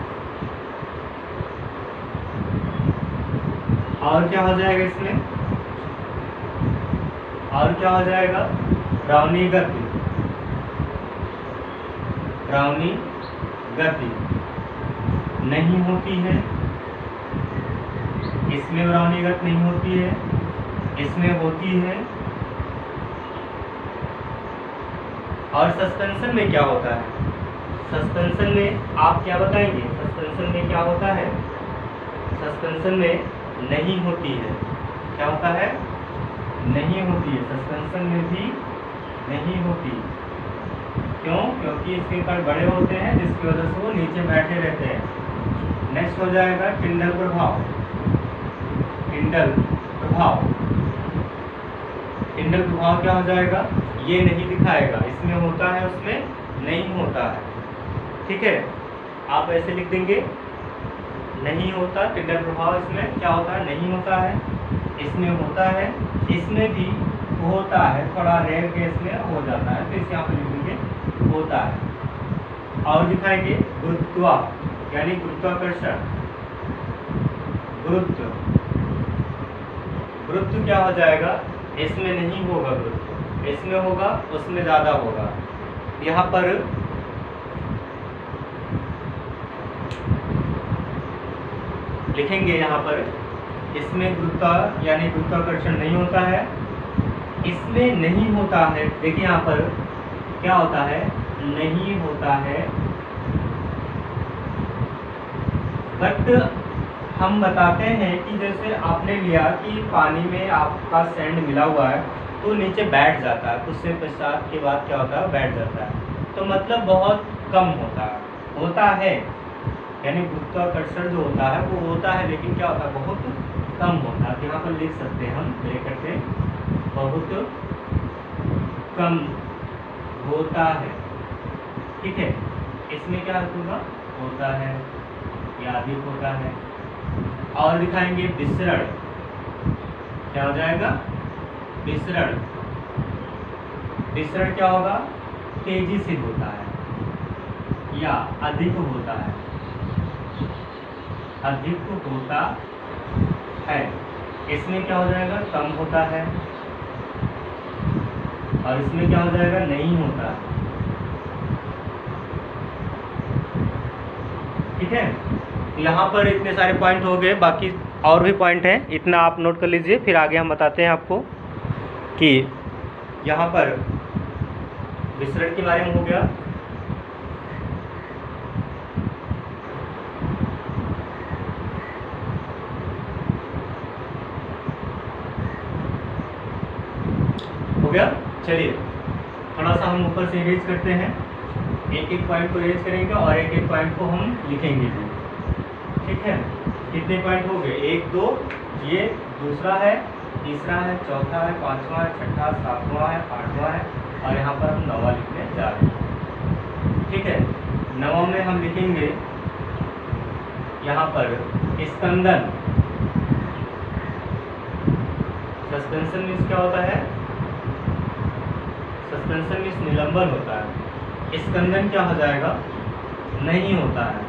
और क्या हो जाएगा इसमें, और क्या हो जाएगा, ब्राउनी गति। ब्राउनी गति नहीं होती है, इसमें ब्राउनी गति नहीं होती है, इसमें होती है। और सस्पेंशन में क्या होता है, सस्पेंशन में आप क्या बताएंगे, सस्पेंशन में क्या होता है, सस्पेंशन में नहीं होती है। क्या होता है, नहीं होती है, सस्पेंशन में भी नहीं होती। क्यों, क्योंकि इसके कण बड़े होते हैं, जिसकी वजह से वो नीचे बैठे रहते हैं। नेक्स्ट हो जाएगा टिंडल प्रभाव। टिंडल प्रभाव, टिंडल प्रभाव क्या हो जाएगा, ये नहीं दिखाएगा, इसमें होता है उसमें नहीं होता है। ठीक है, आप ऐसे लिख देंगे, नहीं होता टिंडल प्रभाव, इसमें क्या होता है, नहीं होता है, इसमें होता है, इसमें भी होता है, थोड़ा रेयर केस में हो जाता है, तो इसे यहाँ पर लिखेंगे होता है। और दिखाएंगे गुरुत्व यानी गुरुत्वाकर्षण। गुरुत्व, गुरुत्व क्या हो जाएगा, इसमें नहीं होगा गुरुत्व, इसमें होगा, उसमें ज़्यादा होगा। यहाँ पर लिखेंगे, यहाँ पर इसमें गुरुत्व यानी गुरुत्वाकर्षण नहीं होता है, इसमें नहीं होता है। देखिए यहाँ पर क्या होता है, नहीं होता है, बट हम बताते हैं कि जैसे आपने लिया कि पानी में आपका सैंड मिला हुआ है तो नीचे बैठ जाता है, कुछ से पश्चात के बाद क्या होता है, बैठ जाता है। तो मतलब बहुत कम होता है, यानी गुरुत्वाकर्षण जो होता है वो होता है, लेकिन क्या होता है, बहुत कम होता है। यहाँ पर लिख सकते हैं हम ब्रैकेट से, बहुत कम होता है। ठीक है, इसमें क्या होगा, होता है या अधिक होता है, और दिखाएंगे विसरण, क्या हो जाएगा? विसरण। विसरण क्या होगा? तेजी से होता है या अधिक होता है, अधिक होता है। इसमें क्या हो जाएगा? कम होता है। और इसमें क्या हो जाएगा? नहीं होता है। ठीक है, यहाँ पर इतने सारे पॉइंट हो गए, बाकी और भी पॉइंट हैं, इतना आप नोट कर लीजिए, फिर आगे हम बताते हैं आपको कि यहाँ पर विसरण के बारे में हो गया। हो गया। चलिए थोड़ा सा हम ऊपर से रेज करते हैं, एक एक पॉइंट को रेज करेंगे और एक एक पॉइंट को हम लिखेंगे भी। ठीक है, कितने पॉइंट हो गए? 1 2, ये दूसरा है, तीसरा है, चौथा है, पांचवा है, छठा, सातवां है, आठवां है, और यहाँ पर हम 9वां लिखने जा रहे हैं। ठीक है, 9वां में हम लिखेंगे यहाँ पर स्कंदन। सस्पेंशन मीन्स क्या होता है? सस्पेंशन मीन्स निलंबन होता है। स्कंदन क्या हो जाएगा? नहीं होता है।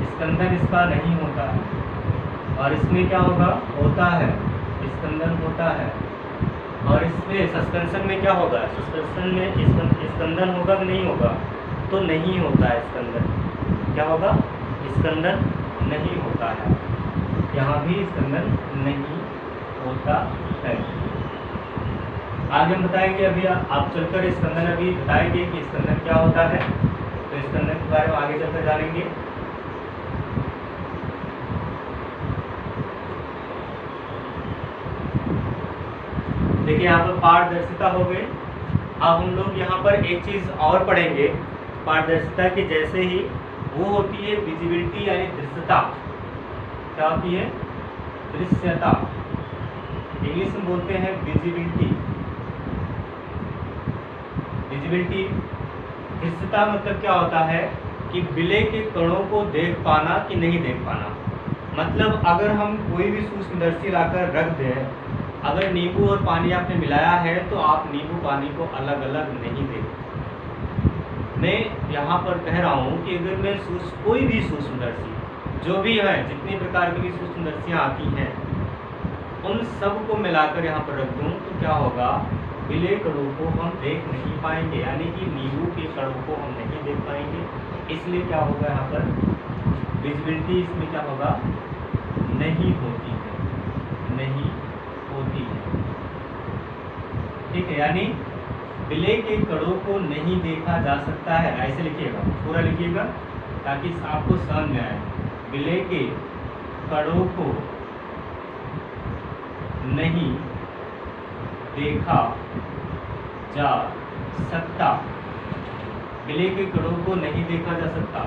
स्कंदन इसका नहीं होता है। और इसमें क्या होगा? होता है। स्कंदन होता है। और इसमें सस्पेंशन में क्या होगा? सस्पेंशन में स्कंदन होगा कि नहीं होगा? तो नहीं होता है स्कंदन। क्या होगा? स्कंदन नहीं होता है। यहाँ भी स्कंदन नहीं होता है। आगे हम बताएंगे, अभी आप चलकर स्कंदन अभी बताएंगे कि स्कंदन क्या होता है, तो स्कंदन के बारे में आगे चलकर जानेंगे। देखिए यहाँ पर पारदर्शिता हो गई। अब हम लोग यहाँ पर एक चीज और पढ़ेंगे पारदर्शिता की, जैसे ही वो होती है विजिबिलिटी यानी दृश्यता। क्या होती है? दृश्यता। इंग्लिश में बोलते हैं विजिबिलिटी। विजिबिलिटी, दृश्यता मतलब क्या होता है कि विलय के कणों को देख पाना कि नहीं देख पाना। मतलब अगर हम कोई भी सूक्ष्मदर्शी लाकर रख दें, अगर नींबू और पानी आपने मिलाया है तो आप नींबू पानी को अलग अलग नहीं देख। मैं यहाँ पर कह रहा हूँ कि अगर मैं कोई भी सूक्ष्मदर्शी जो भी है, जितनी प्रकार की भी सूक्ष्मदर्शियाँ आती हैं, उन सब को मिलाकर यहाँ पर रख दूँ तो क्या होगा? विलय कणों को हम देख नहीं पाएंगे, यानी कि नींबू के कणों को हम नहीं देख पाएंगे। इसलिए क्या होगा? यहाँ पर विजिबिलिटी इसमें क्या होगा? नहीं होती है, नहीं होती है। ठीक है, यानी विलय के कणों को नहीं देखा जा सकता है। ऐसे लिखिएगा, पूरा लिखिएगा ताकि आपको समझ में आए। विलय के कणों को नहीं देखा जा सकता। विलय के कणों को नहीं देखा जा सकता।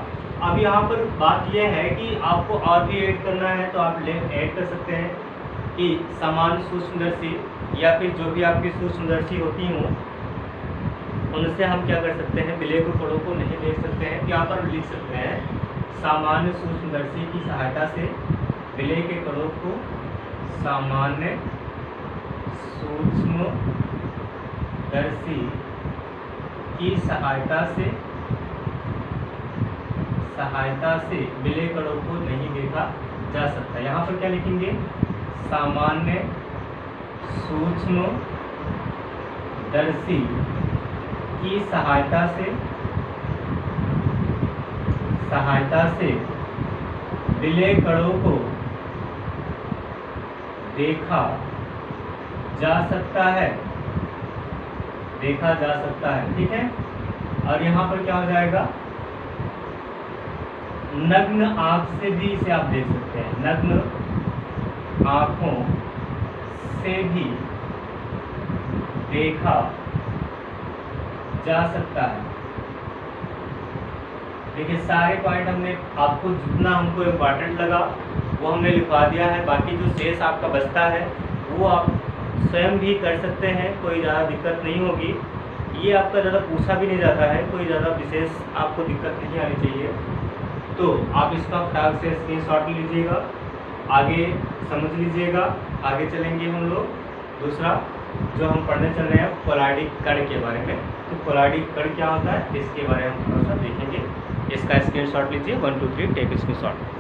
अब यहाँ पर बात यह है कि आपको और भी ऐड करना है तो आप ऐड कर सकते हैं कि समान सूक्ष्मदर्शी या फिर जो भी आपकी सूक्ष्मदर्शी होती हों, उनसे हम क्या कर सकते हैं? विलय के कणों को नहीं देख सकते हैं। यहाँ पर लिख सकते हैं सामान्य सूक्ष्मदर्शी की सहायता से विलय के कणों को सामान्य सूक्ष्मदर्शी की सहायता से विलय कणों को नहीं देखा जा सकता। यहाँ पर क्या लिखेंगे? सामान्य सूक्ष्मदर्शी की सहायता से विलय कणों को देखा जा सकता है, देखा जा सकता है। ठीक है, और यहाँ पर क्या हो जाएगा? नग्न आंख से भी इसे आप देख सकते हैं। नग्न आंखों से भी देखा जा सकता है। देखिए सारे पॉइंट हमने आपको जितना हमको इम्पोर्टेंट लगा वो हमने लिखवा दिया है। बाकी जो शेष आपका बचता है वो आप स्वयं भी कर सकते हैं, कोई ज़्यादा दिक्कत नहीं होगी। ये आपका ज़्यादा पूछा भी नहीं जाता है, कोई ज़्यादा विशेष आपको दिक्कत नहीं आनी चाहिए। तो आप इसका फटाक से स्क्रीनशॉट लीजिएगा, आगे समझ लीजिएगा। आगे चलेंगे हम लोग दूसरा जो हम पढ़ने चल रहे हैं कोलाइडिक कण के बारे में। तो कोलाइडिक कण क्या होता है इसके बारे में हम थोड़ा सा देखेंगे। इसका स्क्रीनशॉट लीजिए, 1 2 3 टेक स्क्रीनशॉट।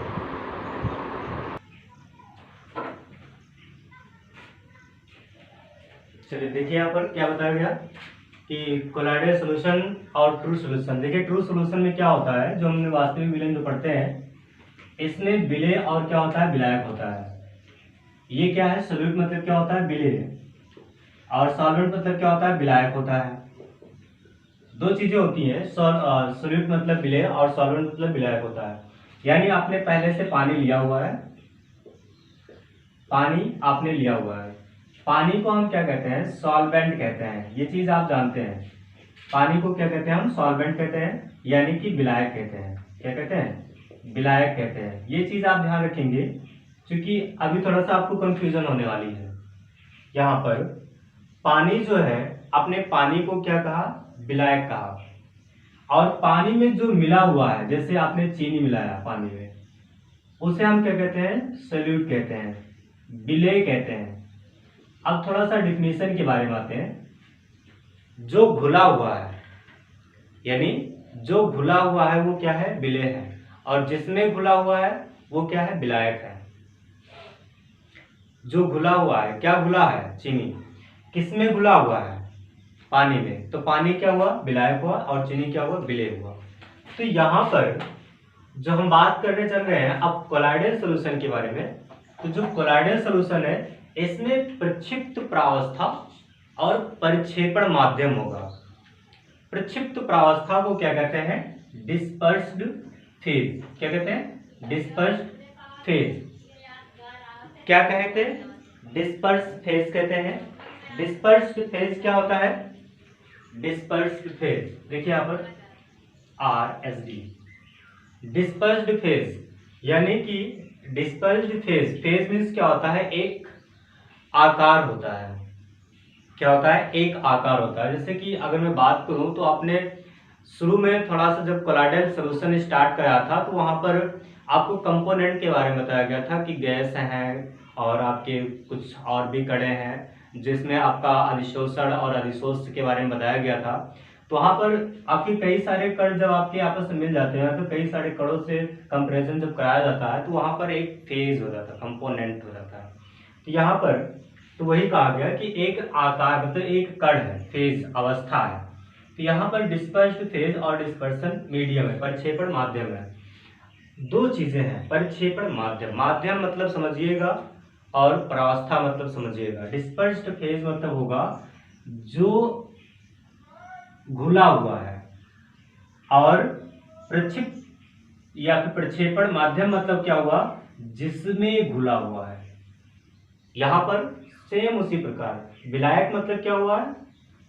चलिए देखिए यहाँ पर क्या बताया गया कि कोलाइडल सोल्यूशन और ट्रू सोल्यूशन। देखिए ट्रू सोल्यूशन में क्या होता है, जो हमने वास्तविक विलयन जो पढ़ते हैं इसमें विलेय और क्या होता है विलायक होता है। ये क्या है सोल्यूट मतलब क्या होता है विलेय, और सॉल्वेंट मतलब क्या होता है विलायक होता है। दो चीजें होती हैं, सोल्यूट मतलब विलेय और सॉल्वेंट मतलब विलायक होता है। यानी आपने पहले से पानी लिया हुआ है, पानी आपने लिया हुआ है, पानी को हम क्या कहते हैं सॉल्वेंट कहते हैं, ये चीज आप जानते हैं। पानी को क्या कहते हैं हम सॉल्वेंट कहते हैं, यानी कि विलायक कहते हैं। क्या कहते हैं विलायक कहते हैं। ये चीज आप ध्यान रखेंगे क्योंकि अभी थोड़ा सा आपको कंफ्यूजन होने वाली है। यहाँ पर पानी जो है आपने पानी को क्या कहा विलायक कहा, और पानी में जो मिला हुआ है जैसे आपने चीनी मिलाया पानी में, उसे हम क्या कहते हैं सोल्यूट कहते हैं, विलेय कहते हैं। अब थोड़ा सा डिफिनेशन के बारे में आते हैं। जो घुला हुआ है यानी जो घुला हुआ है वो क्या है विलेय है, और जिसमें घुला हुआ है वो क्या है विलायक है। जो घुला हुआ है क्या घुला है चीनी, किसमें घुला हुआ है पानी में, तो पानी क्या हुआ विलायक हुआ और चीनी क्या हुआ विलेय हुआ। तो यहाँ पर जो हम बात करने चल रहे हैं अब कोलाइडल सॉल्यूशन के बारे में। तो जो कोलाइडल सॉल्यूशन है इसमें प्रक्षिप्त प्रावस्था और परिक्षेपण माध्यम होगा। प्रक्षिप्त प्रावस्था को क्या कहते हैं डिस्पर्स्ड फेज। क्या कहते हैं डिस्पर्स्ड फेज। क्या कहते हैं डिस्पर्स फेज कहते हैं। डिस्पर्स्ड फेज क्या होता है डिस्पर्स्ड फेज, देखिए यहाँ पर RSD डिस्पर्स्ड फेज, यानी कि डिस्पर्स्ड फेज, फेज मीन्स क्या होता है एक आकार होता है। क्या होता है एक आकार होता है। जैसे कि अगर मैं बात करूं तो आपने शुरू में थोड़ा सा जब कोलाइडल सॉल्यूशन स्टार्ट कराया था तो वहां पर आपको कंपोनेंट के बारे में बताया गया था कि गैस है और आपके कुछ और भी कणें हैं, जिसमें आपका अधिशोषण और अधिशोष के बारे में बताया गया था। तो वहां पर आपके कई सारे कण जब आपके आपस में मिल जाते हैं तो कई सारे कणों से कंपैरिजन जब कराया जाता है तो वहां पर एक फेज हो जाता है, कंपोनेंट हो जाता है। तो यहाँ पर तो वही कहा गया कि एक आकार मतलब एक कण है, फेज अवस्था है। तो यहाँ पर डिस्पर्स्ड फेज और डिस्पर्सन मीडियम है, परिक्षेपण माध्यम है। दो चीजें हैं परिक्षेपण माध्यम, माध्यम मतलब समझिएगा और प्रावस्था मतलब समझिएगा। डिस्पर्स्ड फेज मतलब होगा जो घुला हुआ है, और प्रक्षिप्त या फिर प्रक्षेपण माध्यम मतलब क्या हुआ जिसमें घुला हुआ है। यहाँ पर सेम उसी प्रकार विलायक मतलब क्या हुआ है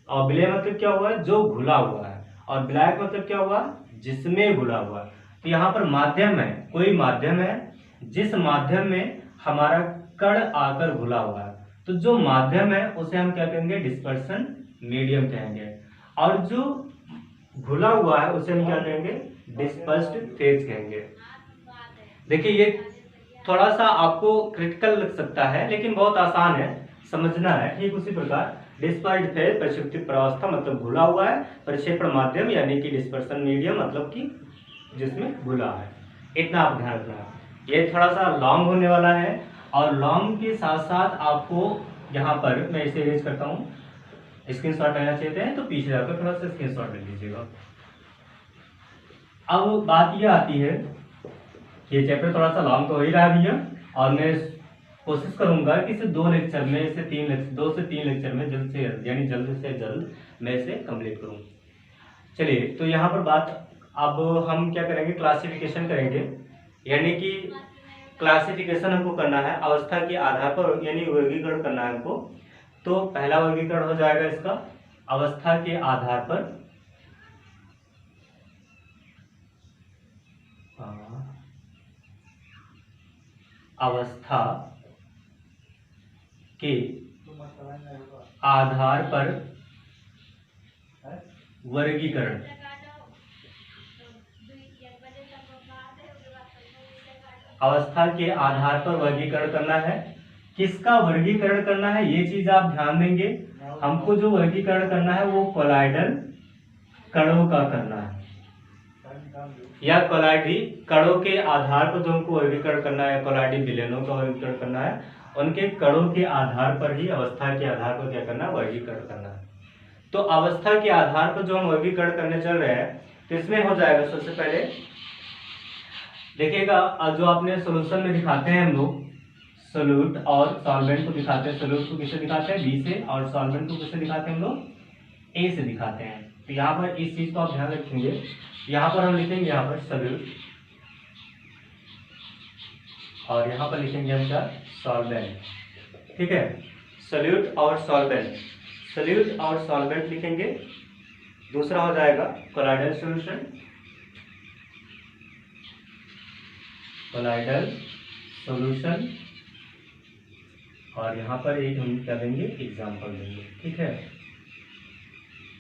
और विलेय मतलब क्या हुआ है जो घुला हुआ है, और विलायक मतलब क्या हुआ जिसमें घुला हुआ है। तो यहाँ पर माध्यम है, कोई माध्यम है जिस माध्यम में हमारा कण आकर घुला हुआ है, तो जो माध्यम है उसे हम क्या कहेंगे डिस्पर्सन मीडियम कहेंगे, और जो घुला हुआ है उसे हम क्या कहेंगे डिस्पर्स्ड फेज कहेंगे। देखिए ये थोड़ा सा आपको क्रिटिकल लग सकता है लेकिन बहुत आसान है, समझना है। ठीक उसी प्रकार डिस्पर्स्ड फेज प्रक्षिप्त प्रावस्था मतलब घुला हुआ है, प्रक्षेपण माध्यम यानी कि डिस्पर्सन मीडियम मतलब कि जिसमें घुला है। इतना आप ध्यान रखना है। ये थोड़ा सा लॉन्ग होने वाला है, और लॉन्ग के साथ साथ आपको यहाँ पर मैं इसे इरेज करता हूँ, स्क्रीनशॉट लेना चाहते हैं तो पीछे जाकर थोड़ा सा स्क्रीनशॉट ले लीजिएगा। अब बात यह आती है, ये चैप्टर थोड़ा सा लॉन्ग तो हो ही रहा है भैया, और मैं कोशिश करूंगा कि इसे 2 लेक्चर में, इसे 2 से 3 लेक्चर में जल्द से जल्द यानी जल्द से जल्द मैं इसे कंप्लीट करूं। चलिए तो यहाँ पर बात अब हम क्या करेंगे क्लासिफिकेशन करेंगे, यानी कि क्लासिफिकेशन हमको करना है अवस्था के आधार पर, यानी वर्गीकरण करना है हमको। तो पहला वर्गीकरण हो जाएगा इसका अवस्था के आधार पर, अवस्था के आधार पर वर्गीकरण। अवस्था के आधार पर वर्गीकरण करना है। किसका वर्गीकरण करना है ये चीज आप ध्यान देंगे। हमको जो वर्गीकरण करना है वो कोलाइडल कणों का करना है, या कोलाइडी कणों के आधार पर जो हमको वर्गीकरण करना है, कोलाइडी विलयनों का वर्गीकरण करना है, उनके कणों के आधार पर ही अवस्था के आधार पर क्या करना है, वर्गीकरण करना है। तो अवस्था के आधार पर जो हम वर्गीकरण करने चल रहे हैं तो इसमें हो जाएगा सबसे पहले देखिएगा, जो आपने सोल्यूशन में दिखाते हैं हम लोग सोल्यूट और सॉल्वेंट को दिखाते हैं। सोल्यूट को किससे दिखाते हैं, बी से, और सॉल्वेंट को किससे दिखाते हैं हम लोग, ए से दिखाते हैं। तो यहाँ पर इस चीज को आप ध्यान रखेंगे। यहाँ पर हम लिखेंगे यहाँ पर सोल्यूट और यहाँ पर लिखेंगे हम क्या, सॉल्वेंट। ठीक है, सोल्यूट और सॉल्वेंट, सोल्यूट और सॉल्वेंट लिखेंगे। दूसरा हो जाएगा कोलाइडल सॉल्यूशन, कोलाइडल सॉल्यूशन, और यहाँ पर एक हम क्या देंगे, एग्जाम्पल देंगे। ठीक है,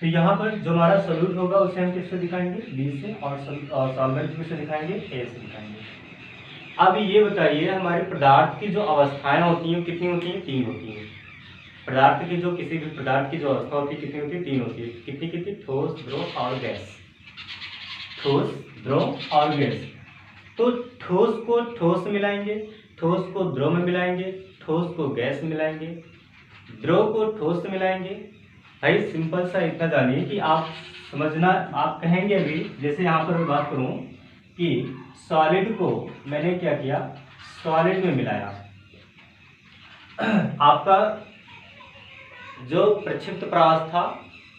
तो यहाँ पर जो हमारा सोल्यूट होगा उसे हम किससे दिखाएंगे, बी से, और सॉल्वेंट किससे दिखाएंगे, ए से दिखाएंगे। अब ये बताइए हमारे पदार्थ की जो अवस्थाएं होती हैं कितनी होती हैं, 3 होती हैं। पदार्थ की जो किसी भी पदार्थ की जो अवस्था होती है कितनी होती है, 3 होती है। कितनी कितनी, ठोस, द्रव और गैस। ठोस, द्रव और गैस। तो ठोस को ठोस में मिलाएंगे, ठोस को द्रव में मिलाएंगे, ठोस को गैस में मिलाएंगे, द्रव को ठोस से मिलाएंगे। भाई सिंपल सा इतना जानिए कि आप समझना, आप कहेंगे अभी, जैसे यहाँ पर मैं बात करूँ कि सॉलिड को मैंने क्या किया, सॉलिड में मिलाया। आपका जो प्रक्षिप्त प्रावस्था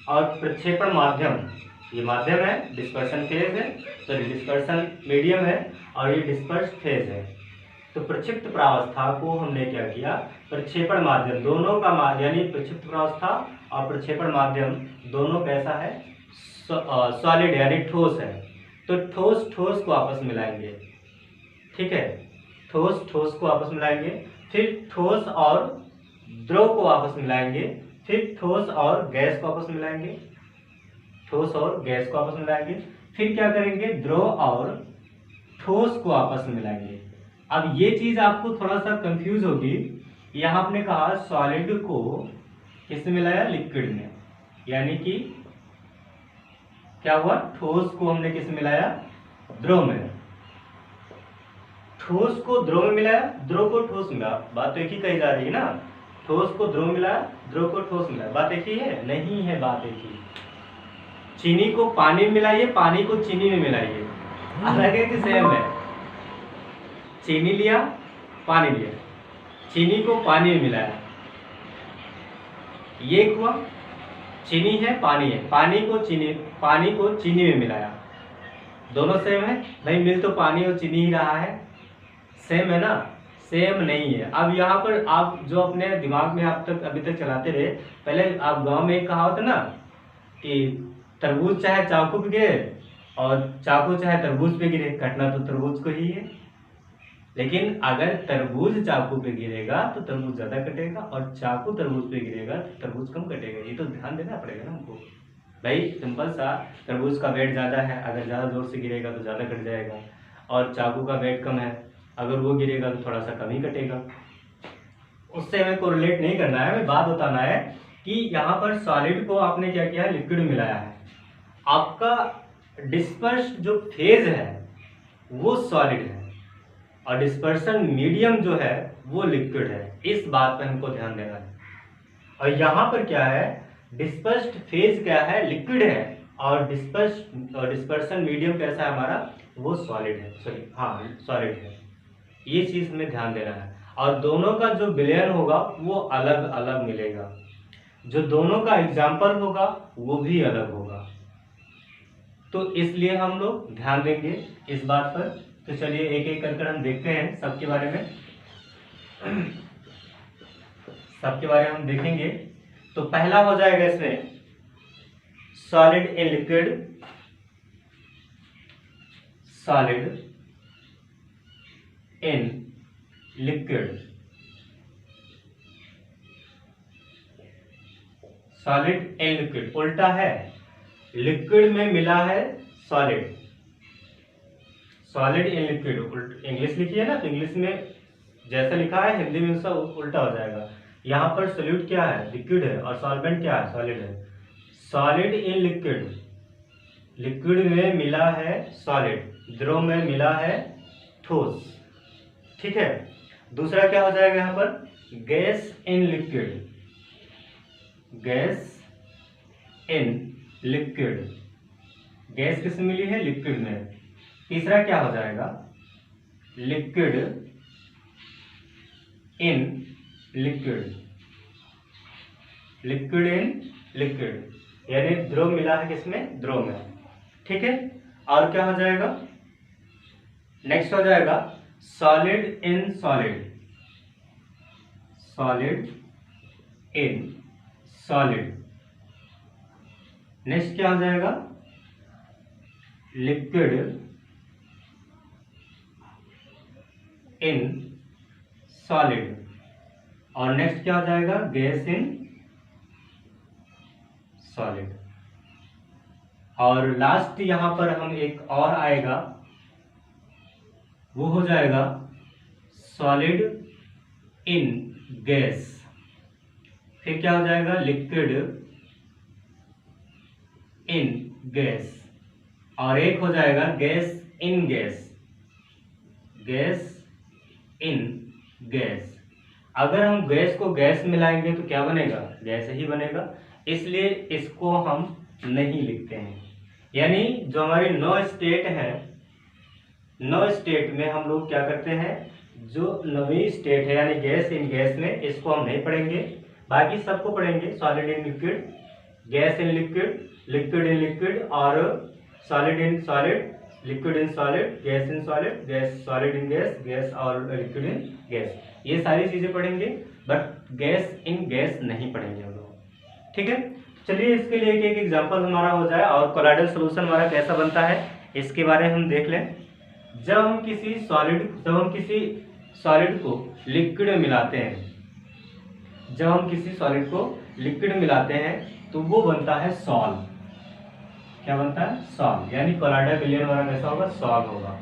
और प्रक्षेपण माध्यम, ये माध्यम है, डिस्पर्शन फेज है, सॉरी डिस्पर्शन मीडियम है, और ये डिस्पर्स फेज है। तो प्रक्षिप्त प्रावस्था को हमने क्या किया, प्रक्षेपण माध्यम दोनों का यानी प्रक्षिप्त प्रावस्था और प्रक्षेपण माध्यम दोनों कैसा है, सॉलिड यानी ठोस है। तो ठोस ठोस को आपस में मिलाएंगे। ठीक है, ठोस ठोस को आपस में मिलाएंगे, फिर ठोस और द्रव को आपस में मिलाएंगे, फिर ठोस और गैस को आपस में मिलाएंगे, ठोस और गैस को आपस में मिलाएंगे, फिर क्या करेंगे, द्रव और ठोस को आपस में मिलाएंगे। अब ये चीज आपको थोड़ा सा कंफ्यूज होगी। यहाँ आपने कहा सॉलिड को किसमें मिलाया, लिक्विड में, यानी कि क्या हुआ, ठोस को हमने किसमें मिलाया, द्रव में। ठोस को द्रव में मिलाया, द्रव को ठोस मिला, बात तो एक ही कही जा रही है ना। ठोस को द्रव मिलाया, द्रव को ठोस मिलाया, बात एक ही है, नहीं है बात एक ही। चीनी को पानी में मिलाइए, पानी को चीनी में मिलाइए, अलग है कि सेम है। चीनी लिया, पानी लिया, चीनी को पानी में मिलाया, ये हुआ। चीनी है, पानी है, पानी को चीनी में मिलाया, दोनों सेम है भाई, मिल तो पानी और चीनी ही रहा है, सेम है ना, सेम नहीं है। अब यहाँ पर आप जो अपने दिमाग में आप तक अभी तक चलाते रहे, पहले आप गांव में एक कहावत है ना कि तरबूज चाहे चाकू पे गिरे और चाकू चाहे तरबूज पे गिरे, कटना तो तरबूज को ही है। लेकिन अगर तरबूज चाकू पे गिरेगा तो तरबूज ज्यादा कटेगा, और चाकू तरबूज पे गिरेगा तो तरबूज कम कटेगा। ये तो ध्यान देना पड़ेगा ना हमको भाई, सिंपल सा। तरबूज का वेट ज्यादा है, अगर ज्यादा जोर से गिरेगा तो ज्यादा कट जाएगा, और चाकू का वेट कम है, अगर वो गिरेगा तो थोड़ा सा कम ही कटेगा। उससे हमें कोरिलेट नहीं करना है, हमें बात बताना है कि यहाँ पर सॉलिड को आपने क्या किया है, लिक्विड में मिलाया है। आपका डिस्पर्स जो फेज है वो सॉलिड है, और डिस्पर्सन मीडियम जो है वो लिक्विड है। इस बात पर हमको ध्यान देना है। और यहाँ पर क्या है, डिस्पर्स्ड फेज क्या है, लिक्विड है, और डिस्पर्सन मीडियम कैसा है हमारा, वो सॉलिड है, सॉरी हाँ सॉलिड है। ये चीज हमें ध्यान देना है। और दोनों का जो विलयन होगा वो अलग अलग मिलेगा, जो दोनों का एग्जाम्पल होगा वो भी अलग होगा। तो इसलिए हम लोग ध्यान देंगे इस बात पर। तो चलिए एक एक कर हम देखते हैं सबके बारे में, सबके बारे में हम देखेंगे। तो पहला हो जाएगा इसमें solid in liquid, solid in liquid, solid in liquid उल्टा है, लिक्विड में मिला है solid, solid in liquid, English लिखी है ना, तो इंग्लिश में जैसा लिखा है हिंदी में उसका उल्टा हो जाएगा। यहाँ पर सोल्यूट क्या है, लिक्विड है, और सॉल्वेंट क्या है, सॉलिड है। सॉलिड इन लिक्विड, लिक्विड में मिला है सॉलिड, द्रव में मिला है ठोस, ठीक है। दूसरा क्या हो जाएगा यहाँ पर, gas in liquid, gas in liquid, gas किसमें मिली है, लिक्विड में। तीसरा क्या हो जाएगा, liquid in liquid, liquid in liquid, यानी द्रव मिला है किसमें, द्रव में, ठीक है। और क्या हो जाएगा, नेक्स्ट हो जाएगा solid in solid, solid in solid. Next क्या हो जाएगा, लिक्विड इन सॉलिड। और नेक्स्ट क्या हो जाएगा, गैस इन सॉलिड। और लास्ट यहां पर हम एक और आएगा, वो हो जाएगा सॉलिड इन गैस। फिर क्या हो जाएगा, लिक्विड इन गैस। और एक हो जाएगा gas in gas, gas in gas. अगर हम गैस को गैस मिलाएंगे तो क्या बनेगा, गैस ही बनेगा, इसलिए इसको हम नहीं लिखते हैं। यानी जो हमारी 9 स्टेट है, 9 स्टेट में हम लोग क्या करते हैं, जो 9वीं स्टेट है यानी गैस इन गैस में, इसको हम नहीं पढ़ेंगे, बाकी सबको पढ़ेंगे। Solid in liquid, gas in liquid, liquid in liquid, और solid in solid, liquid in solid, gas in solid, gas solid in gas, gas और लिक्विड इन गैस, ये सारी चीजें पढ़ेंगे, बट गैस इन गैस नहीं पढ़ेंगे हम लोग, ठीक है। चलिए इसके लिए एक एग्जांपल हमारा हो जाए और कोलाइडल सॉल्यूशन हमारा कैसा बनता है इसके बारे में हम देख लें। जब हम किसी सॉलिड को लिक्विड में मिलाते हैं, जब हम किसी सॉलिड को लिक्विड में मिलाते हैं तो वो बनता है सॉल। क्या बनता है, सॉल, यानी कोलाइडल विलयन हमारा कैसा होगा, सॉल होगा।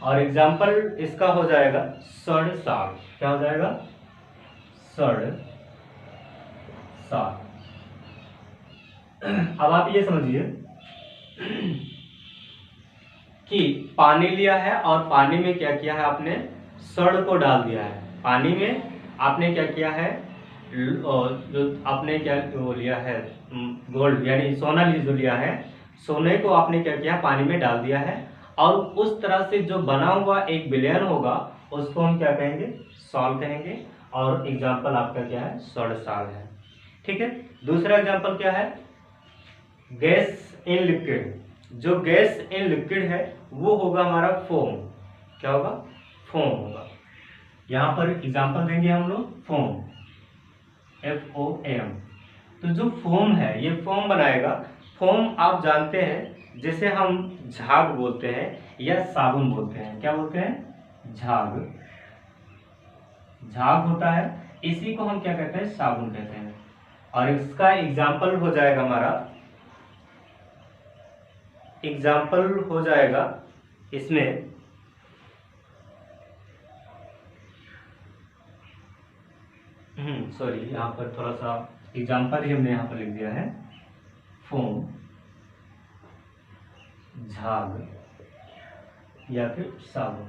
और एग्जांपल इसका हो जाएगा सड साल। क्या हो जाएगा, सड साल। अब आप ये समझिए कि पानी लिया है और पानी में क्या किया है आपने, सड़ को डाल दिया है। पानी में आपने क्या किया है, जो आपने क्या वो लिया है, गोल्ड यानी सोना जो लिया है, सोने को आपने क्या किया, पानी में डाल दिया है, और उस तरह से जो बना हुआ एक विलयन होगा उसको हम क्या कहेंगे, सॉल कहेंगे। और एग्जाम्पल आपका क्या है, सड़ साल है, ठीक है। दूसरा एग्जाम्पल क्या है, गैस इन लिक्विड। जो गैस इन लिक्विड है वो होगा हमारा फोम। क्या होगा, फोम होगा। यहाँ पर एग्जाम्पल देंगे हम लोग, फोम, FOAM। तो जो फोम है ये फोम बनाएगा। फोम आप जानते हैं जिसे हम झाग बोलते हैं या साबुन बोलते हैं। क्या बोलते हैं, झाग, झाग होता है, इसी को हम क्या कहते हैं, साबुन कहते हैं। और इसका एग्जाम्पल हो जाएगा हमारा, एग्जाम्पल हो जाएगा इसमें सॉरी, यहाँ पर थोड़ा सा एग्जाम्पल ही हमने यहाँ पर लिख दिया है, फोम, झाग या फिर साबुन,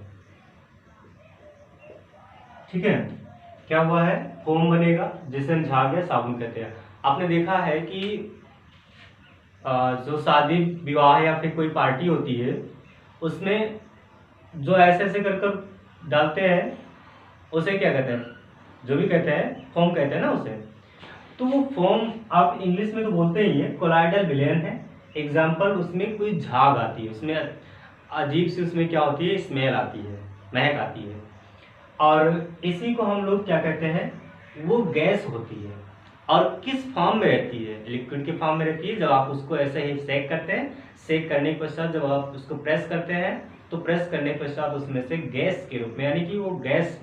ठीक है। क्या हुआ है, फोम बनेगा जिसे हम झाग या साबुन कहते हैं। आपने देखा है कि जो शादी विवाह या फिर कोई पार्टी होती है उसमें जो ऐसे ऐसे कर कर डालते हैं उसे क्या कहते हैं, जो भी कहते हैं फोम कहते हैं ना उसे। तो वो फोम आप इंग्लिश में तो बोलते ही है, कोलाइडल विलयन है। एग्जाम्पल, उसमें कोई झाग आती है, उसमें अजीब सी उसमें क्या होती है, स्मेल आती है, महक आती है, और इसी को हम लोग क्या कहते हैं, वो गैस होती है। और किस फॉर्म में रहती है, लिक्विड के फॉर्म में रहती है। जब आप उसको ऐसे ही सेक करते हैं, सेक करने के पश्चात जब आप उसको प्रेस करते हैं तो प्रेस करने के पश्चात उसमें से गैस के रूप में, यानी कि वो गैस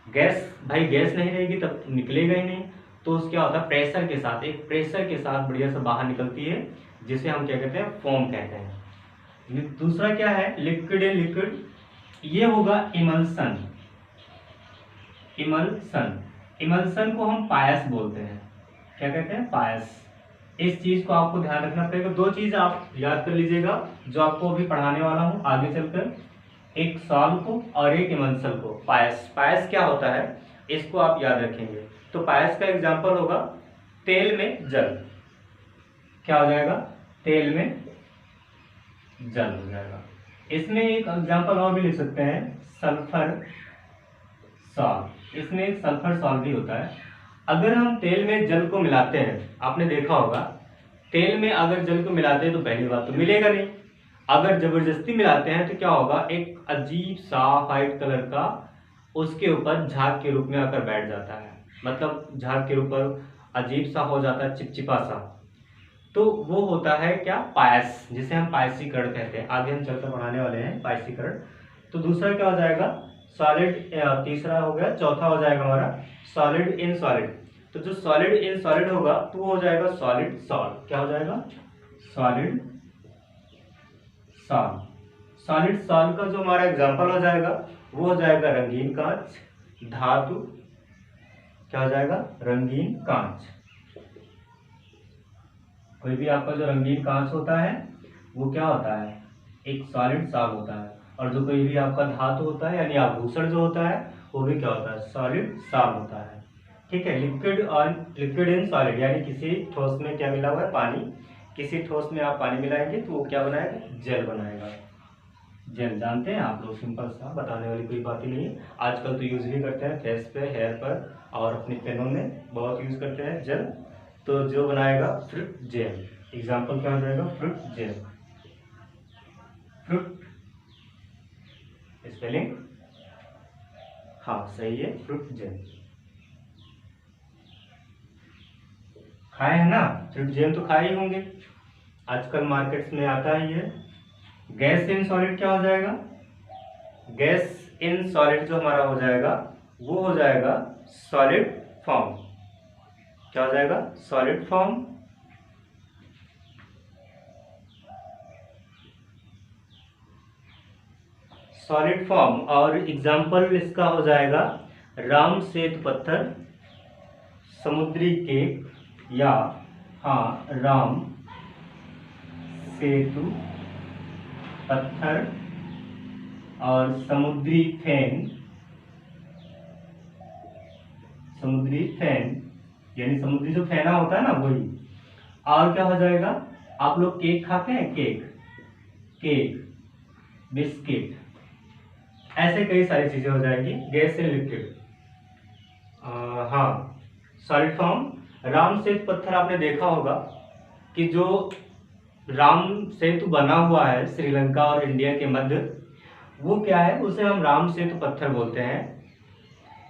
भाई गैस नहीं रहेगी तब निकलेगा ही नहीं, तो क्या होता है, प्रेशर के साथ, एक प्रेशर के साथ बढ़िया से बाहर निकलती है, जिसे हम क्या कहते हैं, फोम कहते हैं। दूसरा क्या है, लिक्विड इन लिक्विड। ये होगा इमल्सन। इमल्सन, इमल्सन को हम पायस बोलते हैं। क्या कहते हैं? पायस। इस चीज को आपको ध्यान रखना पड़ेगा। दो चीज आप याद कर लीजिएगा जो आपको अभी पढ़ाने वाला हूं आगे चलकर, एक सॉल्व को और एक इमल्सन को। पायस, पायस क्या होता है इसको आप याद रखेंगे। तो पायस का एग्जांपल होगा तेल में जल। क्या हो जाएगा? तेल में जल हो जाएगा। इसमें एक एग्जांपल और भी लिख सकते हैं, सल्फर सॉल्ट। इसमें एक सल्फर सॉल्ट भी होता है। अगर हम तेल में जल को मिलाते हैं, आपने देखा होगा तेल में अगर जल को मिलाते हैं तो पहली बात तो मिलेगा नहीं। अगर जबरदस्ती मिलाते हैं तो क्या होगा? एक अजीब सा व्हाइट कलर का उसके ऊपर झाग के रूप में आकर बैठ जाता है। मतलब झाग के ऊपर अजीब सा हो जाता है, चिपचिपा सा। तो वो होता है क्या? पायस, जिसे हम पायसीकरण कहते हैं। आगे हम चलकर पढ़ाने वाले हैं पायसीकरण। तो दूसरा क्या हो जाएगा? सॉलिड। तीसरा हो गया, चौथा हो जाएगा हमारा सॉलिड इन सॉलिड। तो जो सॉलिड इन सॉलिड होगा तो वो हो जाएगा सॉलिड सॉल्ट। क्या हो जाएगा? Solid salt. सॉलिड सॉल्ट का जो हमारा एग्जांपल हो जाएगा वो हो जाएगा रंगीन कांच, धातु। क्या हो जाएगा? रंगीन कांच। कोई भी आपका जो रंगीन कांच होता है वो क्या होता है? एक सॉलिड सॉल्ट होता है। और जो कोई भी आपका धातु होता है यानी आभूषण जो होता है वो भी क्या होता है? सॉलिड सॉल्ट होता है। ठीक है। लिक्विड और लिक्विड इन सॉलिड, यानी किसी ठोस में क्या मिला हुआ है? पानी। किसी ठोस में आप पानी मिलाएंगे तो वो क्या बनाएगा? जेल बनाएगा। जेल जानते हैं आप लोग, सिंपल सा, बताने वाली कोई बात ही नहीं है। आजकल तो यूज भी करते हैं फेस पे, हेयर पर और अपने पेनों में बहुत यूज करते हैं जेल। तो जो बनाएगा फ्रूट जेल। एग्जाम्पल क्या हो जाएगा? Fruit jail. फ्रूट स्पेलिंग हाँ सही है, फ्रूट जेल। खाए हैं ना फ्रूट जेल? तो खाए ही होंगे, आजकल मार्केट्स में आता ही है। गैस इन सॉलिड क्या हो जाएगा? गैस इन सॉलिड जो हमारा हो जाएगा वो हो जाएगा सॉलिड फॉर्म। क्या हो जाएगा? Solid form. Solid form. और एग्जाम्पल इसका हो जाएगा राम सेतु पत्थर, समुद्री केक, या हाँ राम सेतु पत्थर और समुद्री फेन। समुद्री फेन यानी समुद्री जो फेना होता है ना वही। और क्या हो जाएगा? आप लोग केक खाते हैं? केक, केक, बिस्किट, ऐसे कई सारी चीजें हो जाएगी। Gas in liquid. हाँ सॉलिड फॉर्म। राम सेतु पत्थर आपने देखा होगा कि जो राम सेतु बना हुआ है श्रीलंका और इंडिया के मध्य, वो क्या है? उसे हम राम सेतु पत्थर बोलते हैं।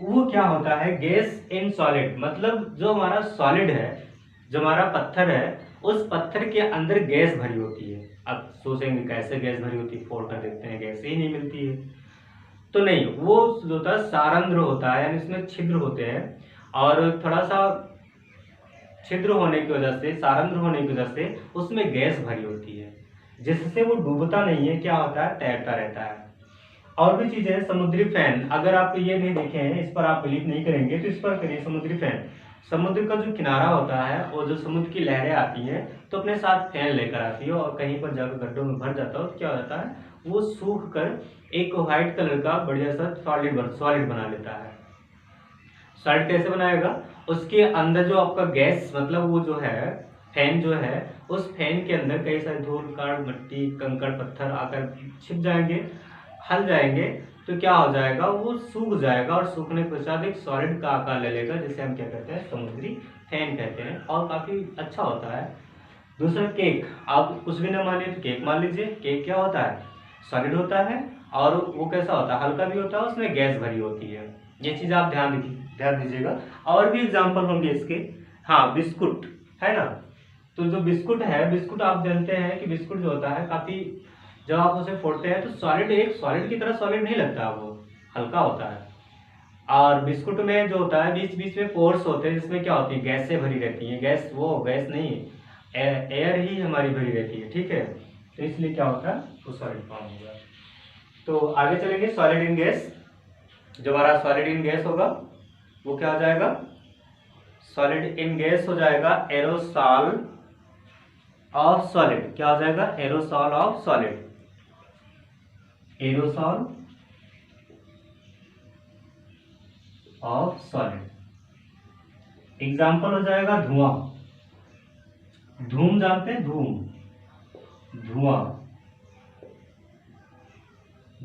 वो क्या होता है? Gas in solid. मतलब जो हमारा सॉलिड है, जो हमारा पत्थर है, उस पत्थर के अंदर गैस भरी होती है। अब सोचेंगे कैसे गैस भरी होती है? फोड़ कर देखते हैं, गैस ही नहीं मिलती है। तो नहीं, वो जो होता है सारंध्र होता है, यानी इसमें छिद्र होते हैं और थोड़ा सा छिद्र होने की वजह से, सारंध्र होने की वजह से उसमें गैस भरी होती है, जिससे वो डूबता नहीं है। क्या होता है? तैरता रहता है। और भी चीजें, समुद्री फैन। अगर आप ये नहीं देखे हैं, इस पर आप बिलीव नहीं करेंगे तो इस पर करिए समुद्री फैन। समुद्र का जो किनारा होता है और जो समुद्र की लहरें आती हैं तो अपने साथ फैन लेकर आती है और कहीं पर जाकर गड्ढों में भर जाता है तो क्या होता है? वो सूख कर एक व्हाइट कलर का बढ़िया सा सॉलिड बना लेता है। सॉलिड कैसे बनाएगा? उसके अंदर जो आपका गैस, मतलब वो जो है फैन जो है, उस फैन के अंदर कई सारे धूल कण, मिट्टी, कंकड़, पत्थर आकर छिप जाएंगे, हल जाएंगे। तो क्या हो जाएगा? वो सूख जाएगा और सूखने के पश्चात एक सॉलिड का आकार ले लेगा, जिसे हम क्या कहते हैं? समुद्री फैन कहते हैं। और काफी अच्छा होता है। दूसरा केक। आप कुछ भी ना मानिए तो केक मान लीजिए। केक क्या होता है? सॉलिड होता है और वो कैसा होता है? हल्का भी होता है, उसमें गैस भरी होती है। ये चीज आप ध्यान दीजिएगा। और भी एग्जाम्पल होंगे इसके। हाँ बिस्कुट है ना। तो जो बिस्कुट है, बिस्कुट आप जानते हैं कि बिस्कुट जो होता है काफी, जब आप उसे फोड़ते हैं तो सॉलिड, एक सॉलिड की तरह सॉलिड नहीं लगता, वो हल्का होता है। और बिस्कुट में जो होता है बीच बीच में पोर्स होते हैं जिसमें क्या होती है? गैसें भरी रहती हैं। गैस, वो गैस नहीं, एयर ही हमारी भरी रहती है। ठीक है। तो इसलिए क्या होता है? वो सॉलिड फॉर्म होगा। तो आगे चलेंगे सॉलिड इन गैस। जो हमारा सॉलिड इन गैस होगा वो क्या हो जाएगा, सॉलिड इन गैस हो जाएगा एरोसॉल ऑफ सॉलिड। क्या हो जाएगा, aerosol of solid, aerosol of solid. Example हो जाएगा धुआं, धूम जानते हैं, धूम, धुआं,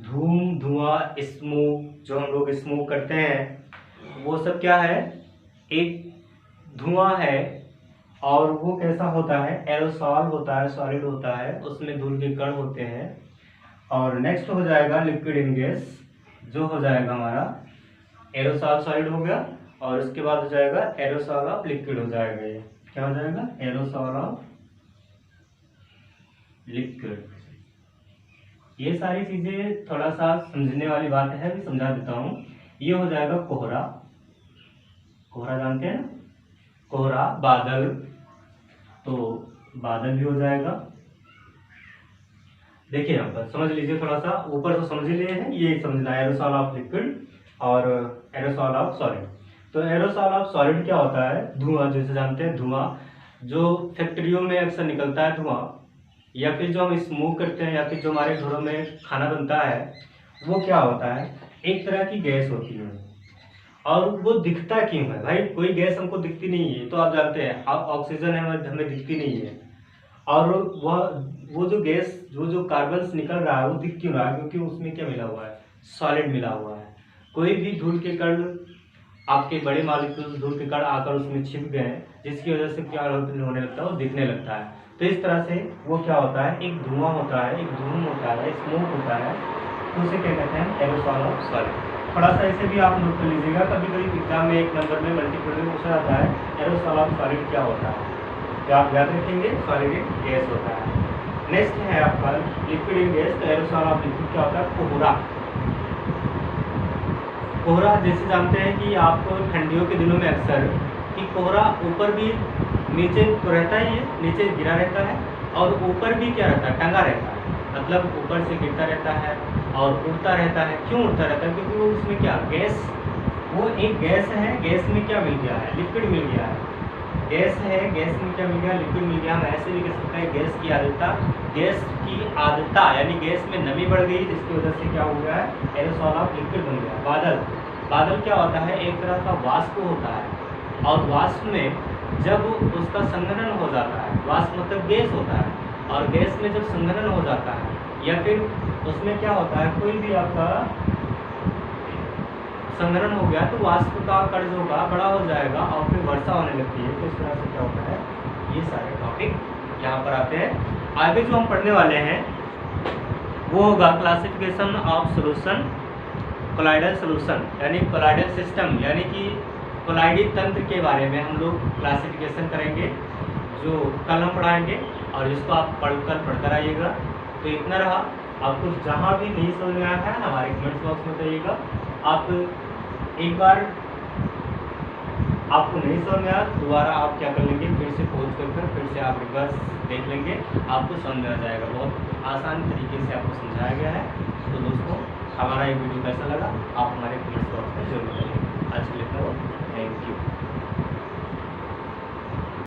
धूम, धुआं, स्मोक, जो हम लोग स्मोक करते हैं वो सब क्या है, एक धुआं है। और वो कैसा होता है, एरोसॉल होता है, सॉलिड होता है, उसमें धूल के कण होते हैं। और नेक्स्ट हो जाएगा लिक्विड इन गैस, जो हो जाएगा हमारा एरोसॉल सॉलिड हो गया, और उसके बाद हो जाएगा एरोसॉल ऑफ लिक्विड हो जाएगा। ये क्या हो जाएगा, एरोसॉल ऑफ लिक्विड। ये सारी चीजें थोड़ा सा समझने वाली बात है, भी समझा देता हूँ। ये हो जाएगा कोहरा, कोहरा जानते हैं ना, कोहरा, बादल, तो बादल भी हो जाएगा। देखिए यहाँ पर समझ लीजिए, थोड़ा सा ऊपर तो समझ लिए हैं, ये समझना एरोसॉल ऑफ लिक्विड और एरोसॉल ऑफ सॉलिड। तो एरोसॉल ऑफ सॉलिड क्या होता है, धुआं, जैसे जानते हैं धुआं जो फैक्ट्रियों में अक्सर निकलता है धुआं, या फिर जो हम स्मोक करते हैं, या फिर जो हमारे घरों में खाना बनता है, वो क्या होता है, एक तरह की गैस होती है। और वो दिखता क्यों है भाई, कोई गैस हमको दिखती नहीं है, तो आप जानते हैं ऑक्सीजन है हमें दिखती नहीं है। और वो जो गैस, जो कार्बन निकल रहा है वो दिख क्यों रहा है, क्योंकि उसमें क्या मिला हुआ है, सॉलिड मिला हुआ है। कोई भी धूल के कण, आपके बड़े मॉलिक्यूल धूल के कण आकर उसमें छिप गए, जिसकी वजह से क्या होने लगता है, वो दिखने लगता है। तो इस तरह से वो क्या होता है, एक धुआं होता है, एक धूम होता है, स्मोक होता है, तो उसे क्या कहते हैं, एरोसॉल ऑफ सॉलिड। थोड़ा सा ऐसे भी आप नोट कर लीजिएगा, कभी कभी एग्जाम में एक नंबर में मल्टीपल में पूछा जाता है एरोसॉल ऑफ सॉलिड क्या होता है, तो आप याद रखेंगे सॉलिड इन गैस होता है। नेक्स्ट है आपका लिक्विड इन गैस। तो एरोसॉल ऑफ लिक्विड क्या होता है, कोहरा। कोहरा जैसे जानते हैं कि आपको ठंडियों के दिनों में अक्सर कि कोहरा ऊपर भी, नीचे तो रहता ही है, नीचे गिरा रहता है, और ऊपर भी क्या रहता है, टंगा रहता है, मतलब ऊपर से गिरता रहता है और उड़ता रहता है। क्यों उड़ता रहता है, क्योंकि वो उसमें क्या गैस, वो एक गैस है, गैस में क्या मिल गया है, लिक्विड मिल गया है। गैस है, गैस में क्या मिल गया, लिक्विड मिल गया। हम ऐसे भी कह सकते हैं गैस की आर्द्रता, गैस की आर्द्रता यानी गैस में नमी बढ़ गई, जिसकी वजह से क्या हो गया है, एरोसॉल ऑफ लिक्विड बन गया। बादल, बादल क्या होता है, एक तरह का वाष्प होता है, और वाष्प में जब उसका संघनन हो जाता है, वाष्प मतलब गैस होता है, और गैस में जब संघनन हो जाता है, या फिर उसमें क्या होता है, कोई भी आपका संघनन हो गया, तो वाष्प का कण जो होगा बड़ा हो जाएगा, और फिर वर्षा होने लगती है। तो इस तरह से क्या होता है, ये सारे टॉपिक यहाँ पर आते हैं। आगे जो हम पढ़ने वाले हैं वो होगा classification of solution, colloidal solution, यानी कोलाइडल सिस्टम, यानी कि कोलाइडी तंत्र के बारे में हम लोग क्लासिफिकेशन करेंगे, जो कल हम पढ़ाएंगे, और इसको आप पढ़कर आइएगा। तो इतना रहा। आपको जहाँ भी नहीं समझ में आया है हमारे कमेंट्स बॉक्स में बताइएगा। आप एक बार आपको नहीं समझ में आया, दोबारा आप क्या कर लेंगे, फिर से खोज कर फिर से आप रिवर्स देख लेंगे, आपको समझ में आ जाएगा। बहुत आसान तरीके से आपको समझाया गया है। तो दोस्तों, हमारा ये वीडियो कैसा लगा आप हमारे कमेंट्स बॉक्स में जरूर बताइए। आज के लिए थैंक यू।